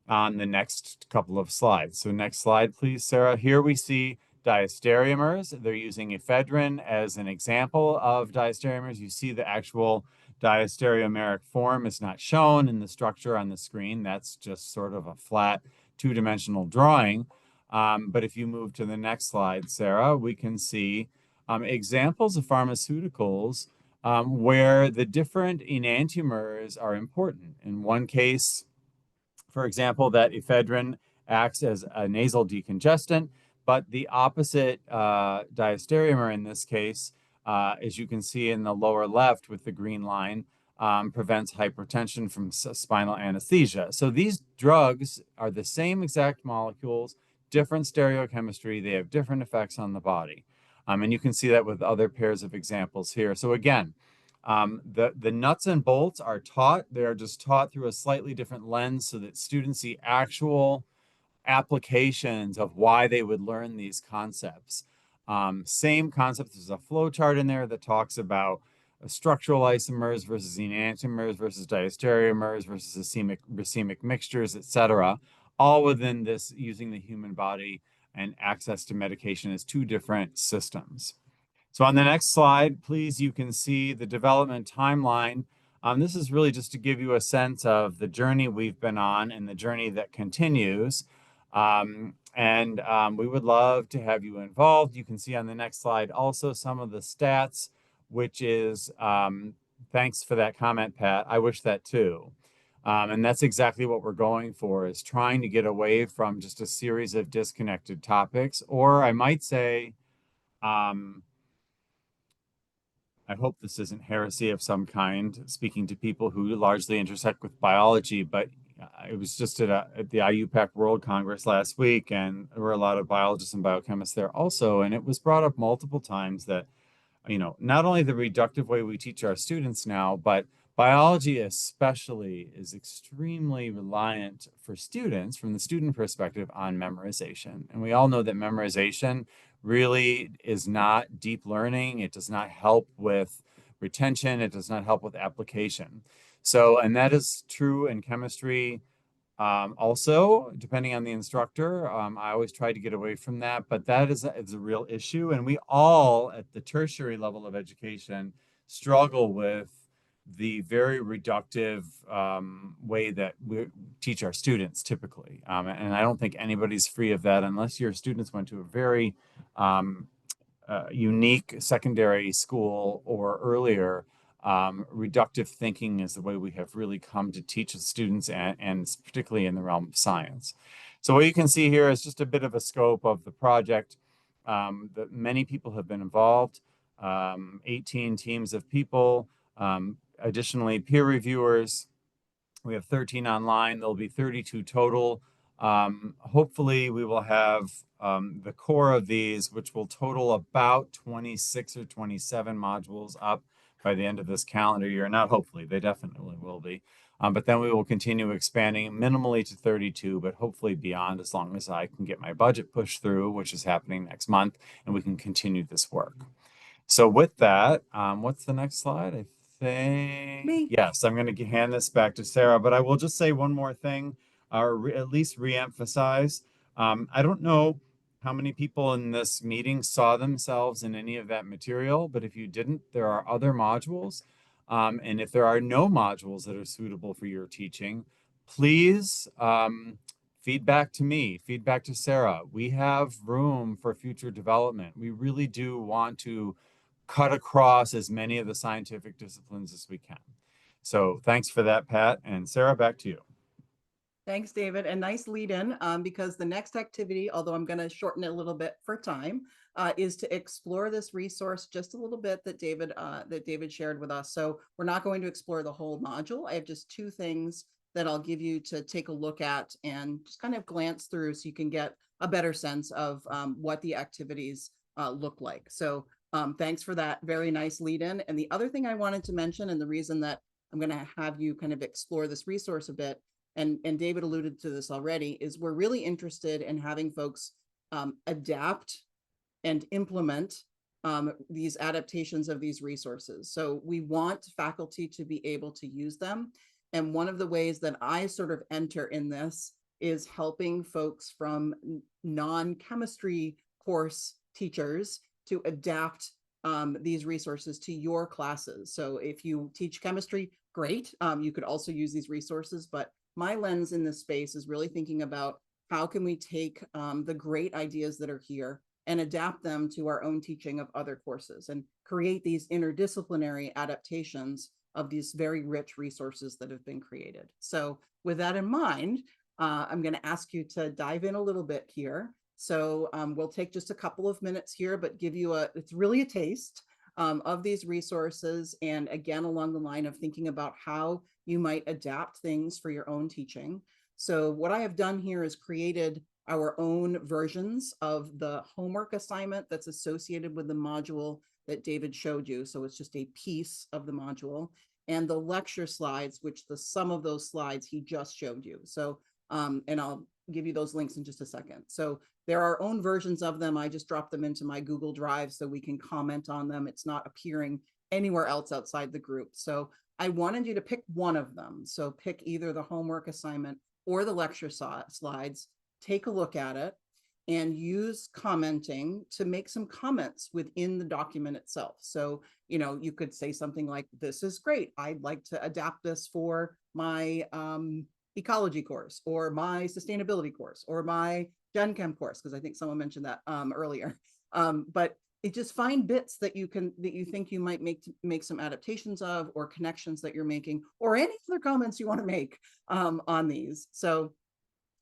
on the next couple of slides. So next slide, please, Sarah. Here we see diastereomers. They're using ephedrine as an example of diastereomers. You see the actual diastereomeric form is not shown in the structure on the screen. That's just sort of a flat two-dimensional drawing. But if you move to the next slide, Sarah, we can see examples of pharmaceuticals where the different enantiomers are important. In one case, for example, that ephedrine acts as a nasal decongestant, but the opposite diastereomer in this case, as you can see in the lower left with the green line, prevents hypertension from spinal anesthesia. So these drugs are the same exact molecules, different stereochemistry. They have different effects on the body. And you can see that with other pairs of examples here. So again, the nuts and bolts are taught. They're just taught through a slightly different lens so that students see actual applications of why they would learn these concepts. Same concept. There's a flow chart in there that talks about structural isomers versus enantiomers versus diastereomers versus racemic mixtures, etc. All within this using the human body and access to medication as two different systems. So on the next slide, please, you can see the development timeline. This is really just to give you a sense of the journey we've been on and the journey that continues. We would love to have you involved. You can see on the next slide also some of the stats, which is, thanks for that comment, Pat. I wish that too. And that's exactly what we're going for, is trying to get away from just a series of disconnected topics, or I might say, I hope this isn't heresy of some kind, speaking to people who largely intersect with biology, but I was just at the IUPAC World Congress last week, and there were a lot of biologists and biochemists there also, and it was brought up multiple times that, you know, not only the reductive way we teach our students now, but biology especially is extremely reliant for students, from the student perspective, on memorization. And we all know that memorization really is not deep learning. It does not help with retention. It does not help with application. So, and that is true in chemistry also, depending on the instructor. I always try to get away from that, but that is a real issue. And we all, at the tertiary level of education, struggle with the very reductive way that we teach our students typically. And I don't think anybody's free of that unless your students went to a very unique secondary school or earlier. Reductive thinking is the way we have really come to teach students, and particularly in the realm of science. So what you can see here is just a bit of a scope of the project. That many people have been involved, 18 teams of people. Additionally, peer reviewers. We have 13 online. There'll be 32 total. Hopefully we will have the core of these, which will total about 26 or 27 modules up by the end of this calendar year. Not hopefully, they definitely will be. But then we will continue expanding minimally to 32, but hopefully beyond, as long as I can get my budget pushed through, which is happening next month, and we can continue this work. So with that, what's the next slide? I think, Me. yes, I'm going to hand this back to Sarah, but I will just say one more thing, or at least reemphasize. I don't know how many people in this meeting saw themselves in any of that material, but if you didn't, there are other modules. And if there are no modules that are suitable for your teaching, please feedback to me, feedback to Sarah. We have room for future development. We really do want to cut across as many of the scientific disciplines as we can. So thanks for that, Pat. And Sarah, back to you. Thanks, David. And nice lead in, because the next activity, although I'm going to shorten it a little bit for time, is to explore this resource just a little bit that David shared with us. So we're not going to explore the whole module. I have just 2 things that I'll give you to take a look at and just kind of glance through so you can get a better sense of what the activities look like. So thanks for that very nice lead in. And the other thing I wanted to mention, and the reason that I'm going to have you kind of explore this resource a bit, and David alluded to this already, is we're really interested in having folks adapt and implement these adaptations of these resources. So we want faculty to be able to use them. And one of the ways that I sort of enter in this is helping folks from non-chemistry course teachers to adapt these resources to your classes. So if you teach chemistry, great. You could also use these resources, but my lens in this space is really thinking about how can we take the great ideas that are here and adapt them to our own teaching of other courses and create these interdisciplinary adaptations of these very rich resources that have been created. So with that in mind, I'm going to ask you to dive in a little bit here. So we'll take just a couple of minutes here, but give you it's really a taste of these resources. And again, along the line of thinking about how you might adapt things for your own teaching. So what I have done here is created our own versions of the homework assignment that's associated with the module that David showed you. So it's just a piece of the module, and the lecture slides, which the sum of those slides he just showed you. So, and I'll give you those links in just a second. So there are our own versions of them. I just dropped them into my Google Drive so we can comment on them. It's not appearing anywhere else outside the group. So I wanted you to pick one of them. So pick either the homework assignment or the lecture slides, take a look at it, and use commenting to make some comments within the document itself. So, you know, you could say something like, this is great. I'd like to adapt this for my ecology course, or my sustainability course, or my Gen Chem course, because I think someone mentioned that earlier. But it just find bits that you think you might make some adaptations of, or connections that you're making, or any other comments you want to make on these. So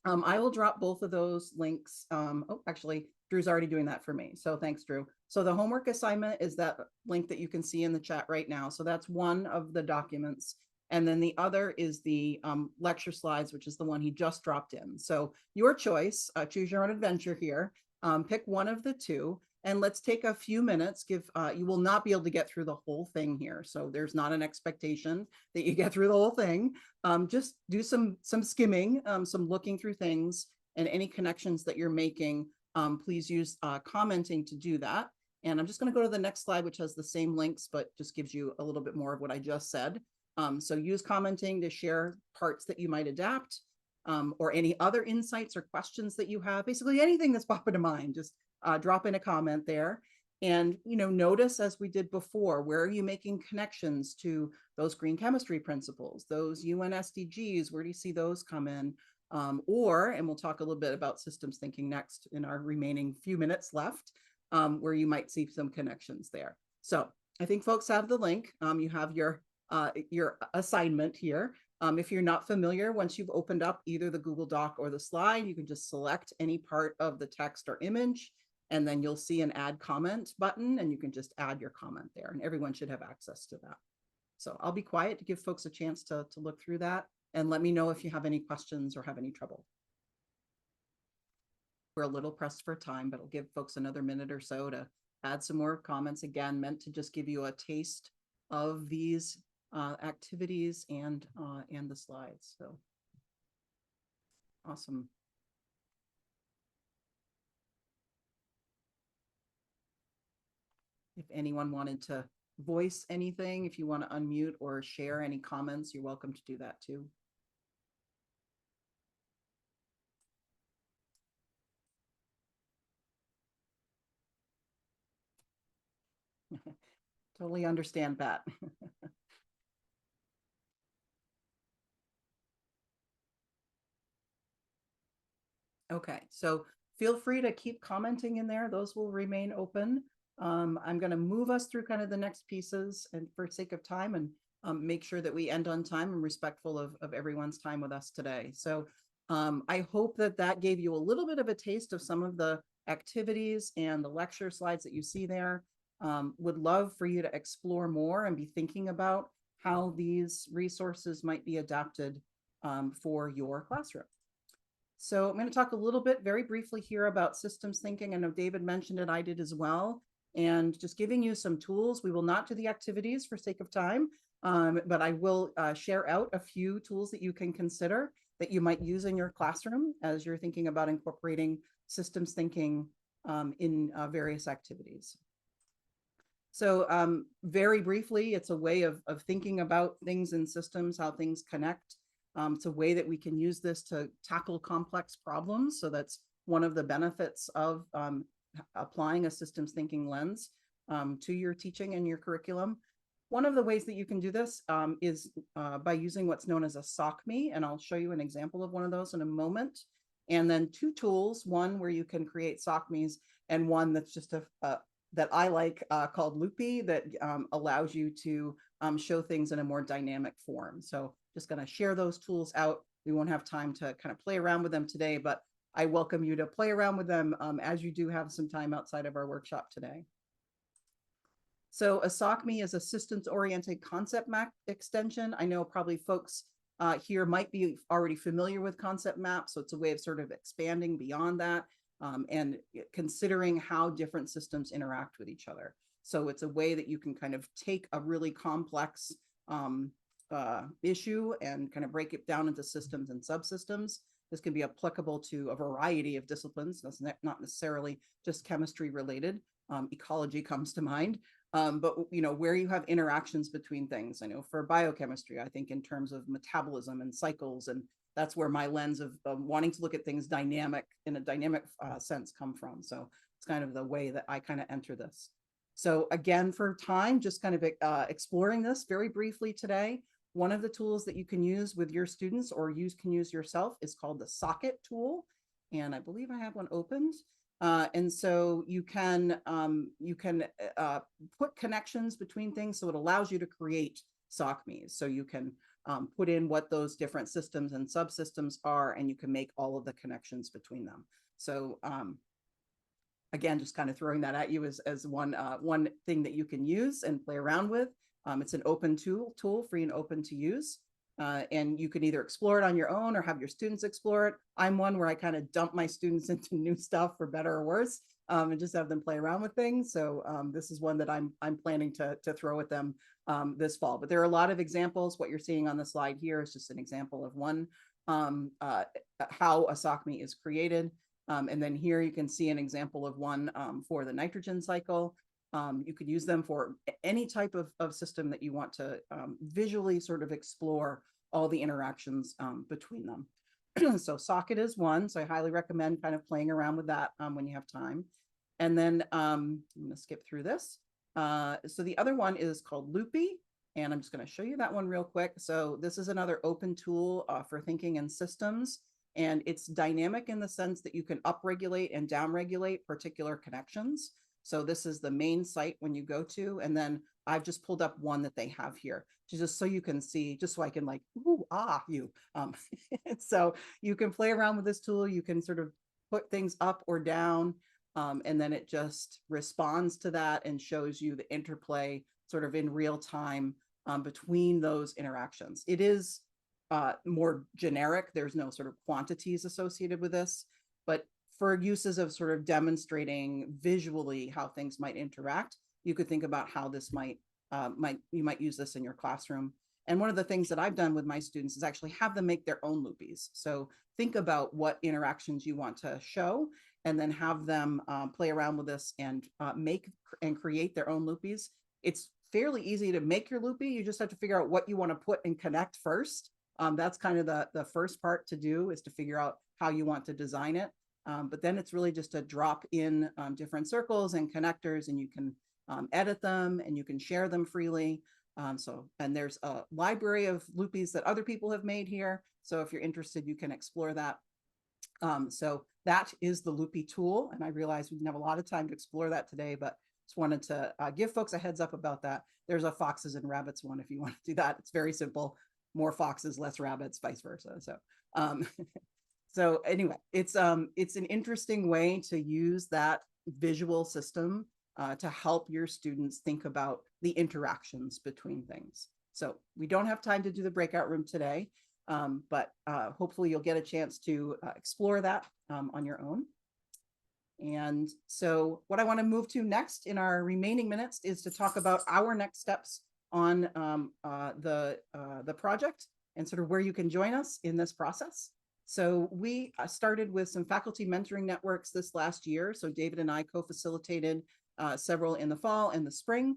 I will drop both of those links. Oh, actually, Drew's already doing that for me. So thanks, Drew. So the homework assignment is that link that you can see in the chat right now. So that's one of the documents. And then the other is the lecture slides, which is the one he just dropped in. So your choice, choose your own adventure here. Pick one of the 2. And let's take a few minutes. You will not be able to get through the whole thing here. So there's not an expectation that you get through the whole thing. Just do some skimming, some looking through things, and any connections that you're making, please use commenting to do that. And I'm just going to go to the next slide, which has the same links, but just gives you a little bit more of what I just said. So use commenting to share parts that you might adapt, or any other insights or questions that you have. Basically anything that's popping to mind, just drop in a comment there. And, you know, notice, as we did before, where are you making connections to those green chemistry principles, those UN SDGs? Where do you see those come in? And we'll talk a little bit about systems thinking next in our remaining few minutes left, where you might see some connections there. So I think folks have the link. You have your assignment here. If you're not familiar, once you've opened up either the Google Doc or the slide, you can just select any part of the text or image, and then you'll see an add comment button, and you can just add your comment there, and everyone should have access to that. So I'll be quiet to give folks a chance to look through that, and let me know if you have any questions or have any trouble. We're a little pressed for time, but I'll give folks another minute or so to add some more comments. Again, meant to just give you a taste of these activities and the slides. So awesome. If anyone wanted to voice anything, if you want to unmute or share any comments, you're welcome to do that too. Totally understand that. Okay, so feel free to keep commenting in there. Those will remain open. I'm going to move us through kind of the next pieces and for sake of time and make sure that we end on time and respectful of everyone's time with us today. So I hope that that gave you a little bit of a taste of some of the activities and the lecture slides that you see there. Would love for you to explore more and be thinking about how these resources might be adapted for your classroom. So I'm going to talk a little bit very briefly here about systems thinking. I know David mentioned it, I did as well. And just giving you some tools. We will not do the activities for sake of time, but I will share out a few tools that you can consider that you might use in your classroom as you're thinking about incorporating systems thinking in various activities. So very briefly, it's a way of thinking about things in systems, how things connect. It's a way that we can use this to tackle complex problems. So that's one of the benefits of applying a systems thinking lens to your teaching and your curriculum. One of the ways that you can do this is by using what's known as a SOCME, and I'll show you an example of one of those in a moment. And then two tools, one where you can create SOCMEs and one that's just that I like called Loopy that allows you to show things in a more dynamic form. So just going to share those tools out. We won't have time to kind of play around with them today, but I welcome you to play around with them as you do have some time outside of our workshop today. So a SOCME is a systems-oriented concept map extension. I know probably folks here might be already familiar with concept maps, so it's a way of sort of expanding beyond that and considering how different systems interact with each other. So it's a way that you can kind of take a really complex issue and kind of break it down into systems and subsystems. This can be applicable to a variety of disciplines. That's not necessarily just chemistry related. Ecology comes to mind. But you know, where you have interactions between things. I know for biochemistry, I think in terms of metabolism and cycles, and that's where my lens of wanting to look at things dynamic in a dynamic sense come from. So it's kind of the way that I kind of enter this. So again, for time, just kind of exploring this very briefly today. One of the tools that you can use with your students or can use yourself is called the Socket tool. And I believe I have one opened. And so you can put connections between things. So it allows you to create SOCMEs. So you can put in what those different systems and subsystems are, and you can make all of the connections between them. So again, just kind of throwing that at you as one thing that you can use and play around with. It's an open tool, free and open to use. And you can either explore it on your own or have your students explore it. I'm one where I kind of dump my students into new stuff for better or worse, and just have them play around with things. So this is one that I'm planning to throw at them this fall. But there are a lot of examples. What you're seeing on the slide here is just an example of one, how a SOCME is created. And then here you can see an example of one for the nitrogen cycle. You could use them for any type of system that you want to visually sort of explore all the interactions between them. So Socket is one, so I highly recommend kind of playing around with that when you have time. And then I'm going to skip through this. So the other one is called Loopy, and I'm just going to show you that one real quick. So this is another open tool for thinking in systems, and it's dynamic in the sense that you can upregulate and downregulate particular connections. So this is the main site when you go to, and then I've just pulled up one that they have here, just so you can see, just so I can like, ooh, you. So you can play around with this tool. You can sort of put things up or down, and then it just responds to that and shows you the interplay sort of in real time between those interactions. It is more generic. There's no sort of quantities associated with this, but for uses of sort of demonstrating visually how things might interact, you could think about how this might you might use this in your classroom. And one of the things that I've done with my students is actually have them make their own loopies. So think about what interactions you want to show, and then have them play around with this and make and create their own loopies. It's fairly easy to make your loopy. You just have to figure out what you want to put and connect first. That's kind of the first part to do, is to figure out how you want to design it. But then it's really just to drop in different circles and connectors, and you can edit them and you can share them freely. And there's a library of loopies that other people have made here. So if you're interested, you can explore that. So that is the Loopy tool. And I realize we didn't have a lot of time to explore that today, but just wanted to give folks a heads up about that. There's a foxes and rabbits one if you want to do that. It's very simple. More foxes, less rabbits, vice versa. So, so anyway, it's an interesting way to use that visual system to help your students think about the interactions between things. So we don't have time to do the breakout room today, but hopefully you'll get a chance to explore that on your own. And so what I want to move to next in our remaining minutes is to talk about our next steps on the project and sort of where you can join us in this process. So we started with some faculty mentoring networks this last year. So David and I co-facilitated several in the fall and the spring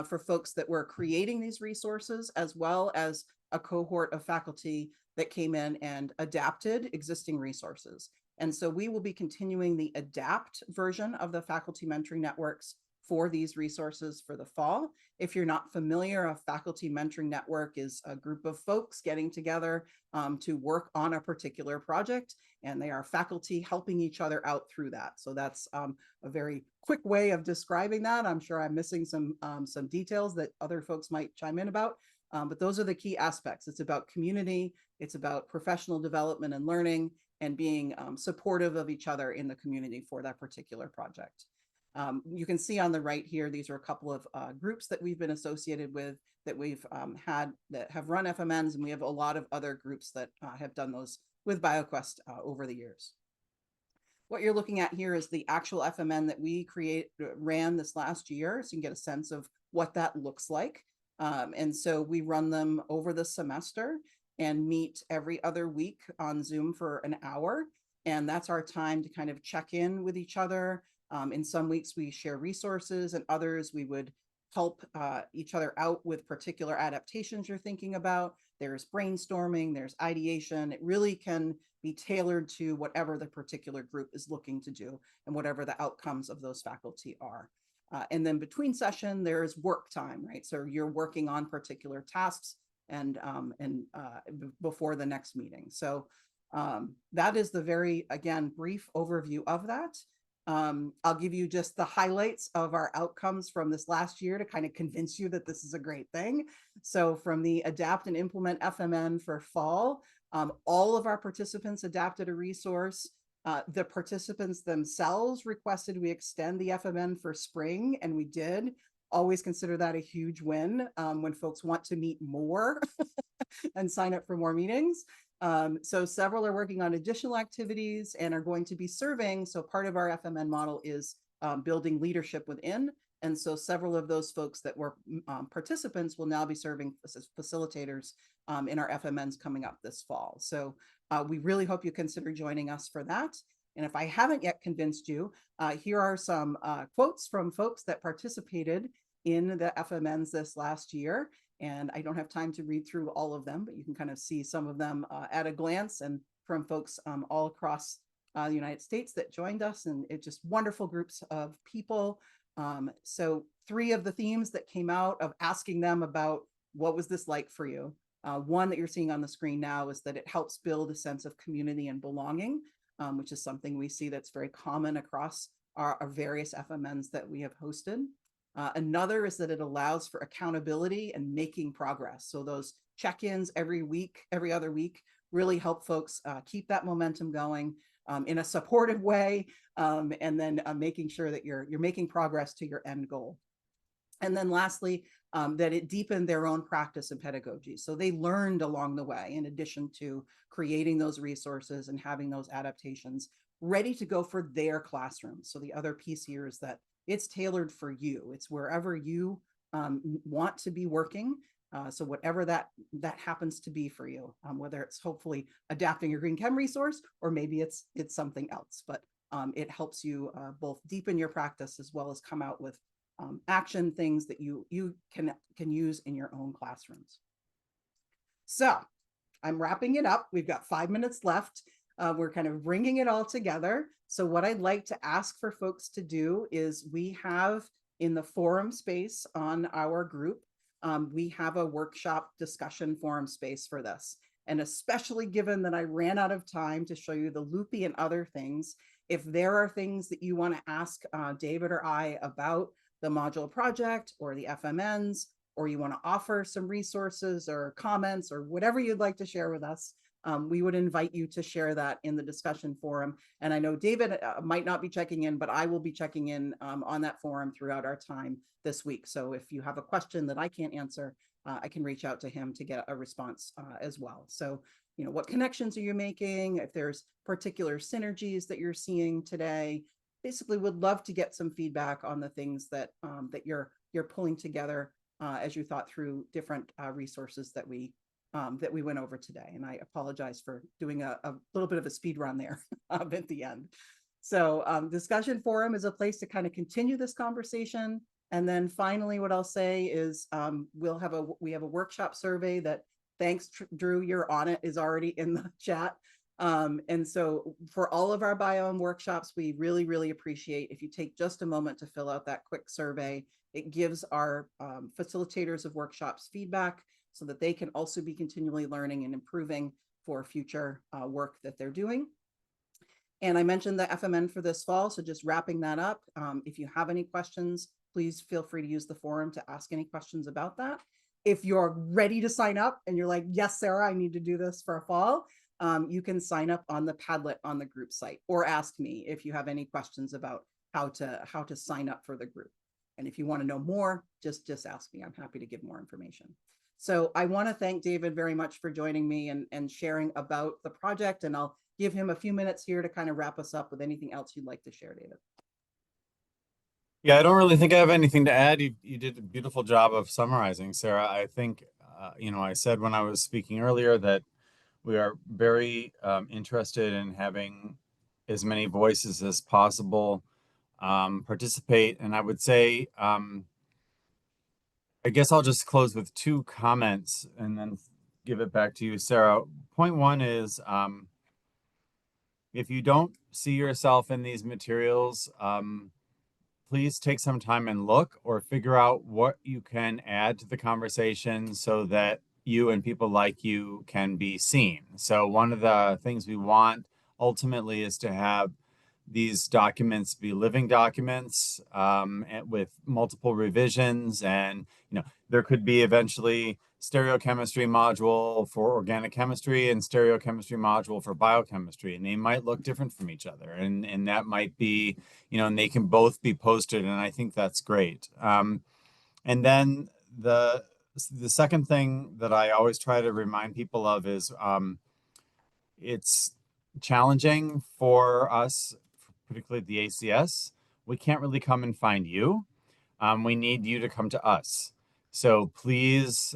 for folks that were creating these resources, as well as a cohort of faculty that came in and adapted existing resources. And so we will be continuing the adapt version of the faculty mentoring networks for these resources for the fall. If you're not familiar, a faculty mentoring network is a group of folks getting together to work on a particular project, and they are faculty helping each other out through that. So that's a very quick way of describing that. I'm sure I'm missing some details that other folks might chime in about, but those are the key aspects. It's about community, it's about professional development and learning, and being supportive of each other in the community for that particular project. You can see on the right here, these are a couple of groups that we've been associated with, that we've had that have run FMNs, and we have a lot of other groups that have done those with BioQuest over the years. What you're looking at here is the actual FMN that we ran this last year, so you can get a sense of what that looks like. And so we run them over the semester and meet every other week on Zoom for an hour. And that's our time to kind of check in with each other. In some weeks we share resources, and others we would help each other out with particular adaptations you're thinking about. There's brainstorming, there's ideation. It really can be tailored to whatever the particular group is looking to do and whatever the outcomes of those faculty are. And then between session, there's work time, right? So you're working on particular tasks and before the next meeting. So that is the very, again, brief overview of that. I'll give you just the highlights of our outcomes from this last year to kind of convince you that this is a great thing. So from the Adapt and Implement FMN for fall, all of our participants adapted a resource. The participants themselves requested we extend the FMN for spring, and we did. Always consider that a huge win when folks want to meet more and sign up for more meetings. So several are working on additional activities and are going to be serving. So part of our FMN model is building leadership within. And so several of those folks that were participants will now be serving as facilitators in our FMNs coming up this fall. So we really hope you consider joining us for that. And if I haven't yet convinced you, here are some quotes from folks that participated in the FMNs this last year. And I don't have time to read through all of them, but you can kind of see some of them at a glance, and from folks all across the United States that joined us. And it's just wonderful groups of people. So 3 of the themes that came out of asking them about what was this like for you. One that you're seeing on the screen now is that it helps build a sense of community and belonging, which is something we see that's very common across our various FMNs that we have hosted. Another is that it allows for accountability and making progress. So those check-ins every week, every other week, really help folks keep that momentum going in a supportive way, and then making sure that you're making progress to your end goal. And then lastly, that it deepened their own practice and pedagogy. So they learned along the way, in addition to creating those resources and having those adaptations ready to go for their classrooms. So the other piece here is that it's tailored for you. It's wherever you want to be working. So whatever that happens to be for you, whether it's hopefully adapting your green chem resource, or maybe it's something else, but it helps you both deepen your practice as well as come out with action things that you can use in your own classrooms. So I'm wrapping it up. We've got 5 minutes left. We're kind of bringing it all together. So what I'd like to ask for folks to do is, we have in the forum space on our group, we have a workshop discussion forum space for this. And especially given that I ran out of time to show you the Loopy and other things, if there are things that you want to ask David or I about the module project or the FMNs, or you want to offer some resources or comments or whatever you'd like to share with us, we would invite you to share that in the discussion forum. And I know David might not be checking in, but I will be checking in on that forum throughout our time this week. So if you have a question that I can't answer, I can reach out to him to get a response as well. So, you know, what connections are you making? If there's particular synergies that you're seeing today, basically would love to get some feedback on the things that that you're pulling together as you thought through different resources that we went over today. And I apologize for doing a little bit of a speed run there at the end. So discussion forum is a place to kind of continue this conversation. And then finally, what I'll say is we have a workshop survey that, thanks, Drew, you're on it, is already in the chat. And so for all of our biome workshops, we really, really appreciate if you take just a moment to fill out that quick survey. It gives our facilitators of workshops feedback so that they can also be continually learning and improving for future work that they're doing. And I mentioned the FMN for this fall, so just wrapping that up. If you have any questions, please feel free to use the forum to ask any questions about that. If you're ready to sign up and you're like, yes, Sarah, I need to do this for a fall, you can sign up on the Padlet on the group site, or ask me if you have any questions about how to sign up for the group. And if you want to know more, just ask me. I'm happy to give more information. So I want to thank David very much for joining me and sharing about the project. And I'll give him a few minutes here to kind of wrap us up with anything else you'd like to share, David. Yeah, I don't really think I have anything to add. You did a beautiful job of summarizing, Sarah. I think, you know, I said when I was speaking earlier that we are very interested in having as many voices as possible participate. And I would say, I guess I'll just close with 2 comments and then give it back to you, Sarah. Point 1 is, if you don't see yourself in these materials, please take some time and look, or figure out what you can add to the conversation so that you and people like you can be seen. So one of the things we want ultimately is to have these documents be living documents with multiple revisions. And, you know, there could be eventually stereochemistry module for organic chemistry and stereochemistry module for biochemistry, and they might look different from each other, and that might be, you know, and they can both be posted, and I think that's great. And then the second thing that I always try to remind people of is it's challenging for us, particularly the ACS. We can't really come and find you. We need you to come to us. So please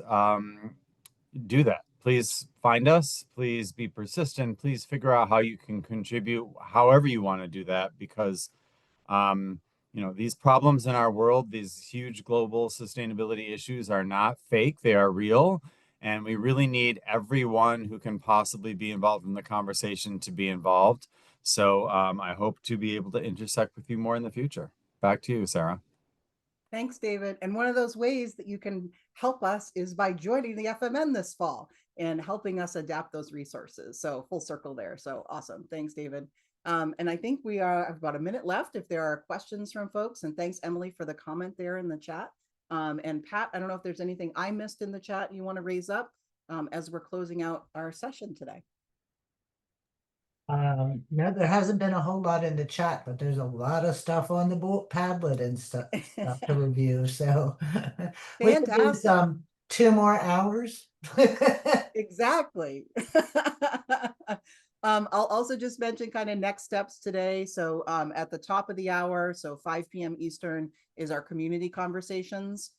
do that. Please find us. Please be persistent. Please figure out how you can contribute, however you want to do that, because you know, these problems in our world, these huge global sustainability issues, are not fake. They are real. And we really need everyone who can possibly be involved in the conversation to be involved. So I hope to be able to intersect with you more in the future. Back to you, Sarah. Thanks, David. And one of those ways that you can help us is by joining the FMN this fall and helping us adapt those resources. So full circle there. So awesome. Thanks, David. And I think we have about a minute left if there are questions from folks. And thanks, Emily, for the comment there in the chat. And Pat, I don't know if there's anything I missed in the chat you want to raise up as we're closing out our session today. No, there hasn't been a whole lot in the chat, but there's a lot of stuff on the Padlet and stuff to review. So we could do 2 more hours. Exactly. I'll also just mention kind of next steps today. So at the top of the hour, so 5 p.m. Eastern, is our community conversations.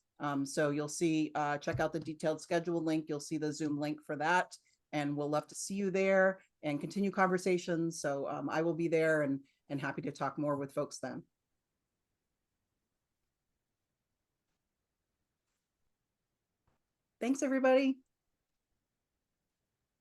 So you'll see, check out the detailed schedule link. You'll see the Zoom link for that. And we'll love to see you there and continue conversations. So I will be there and happy to talk more with folks then. Thanks, everybody.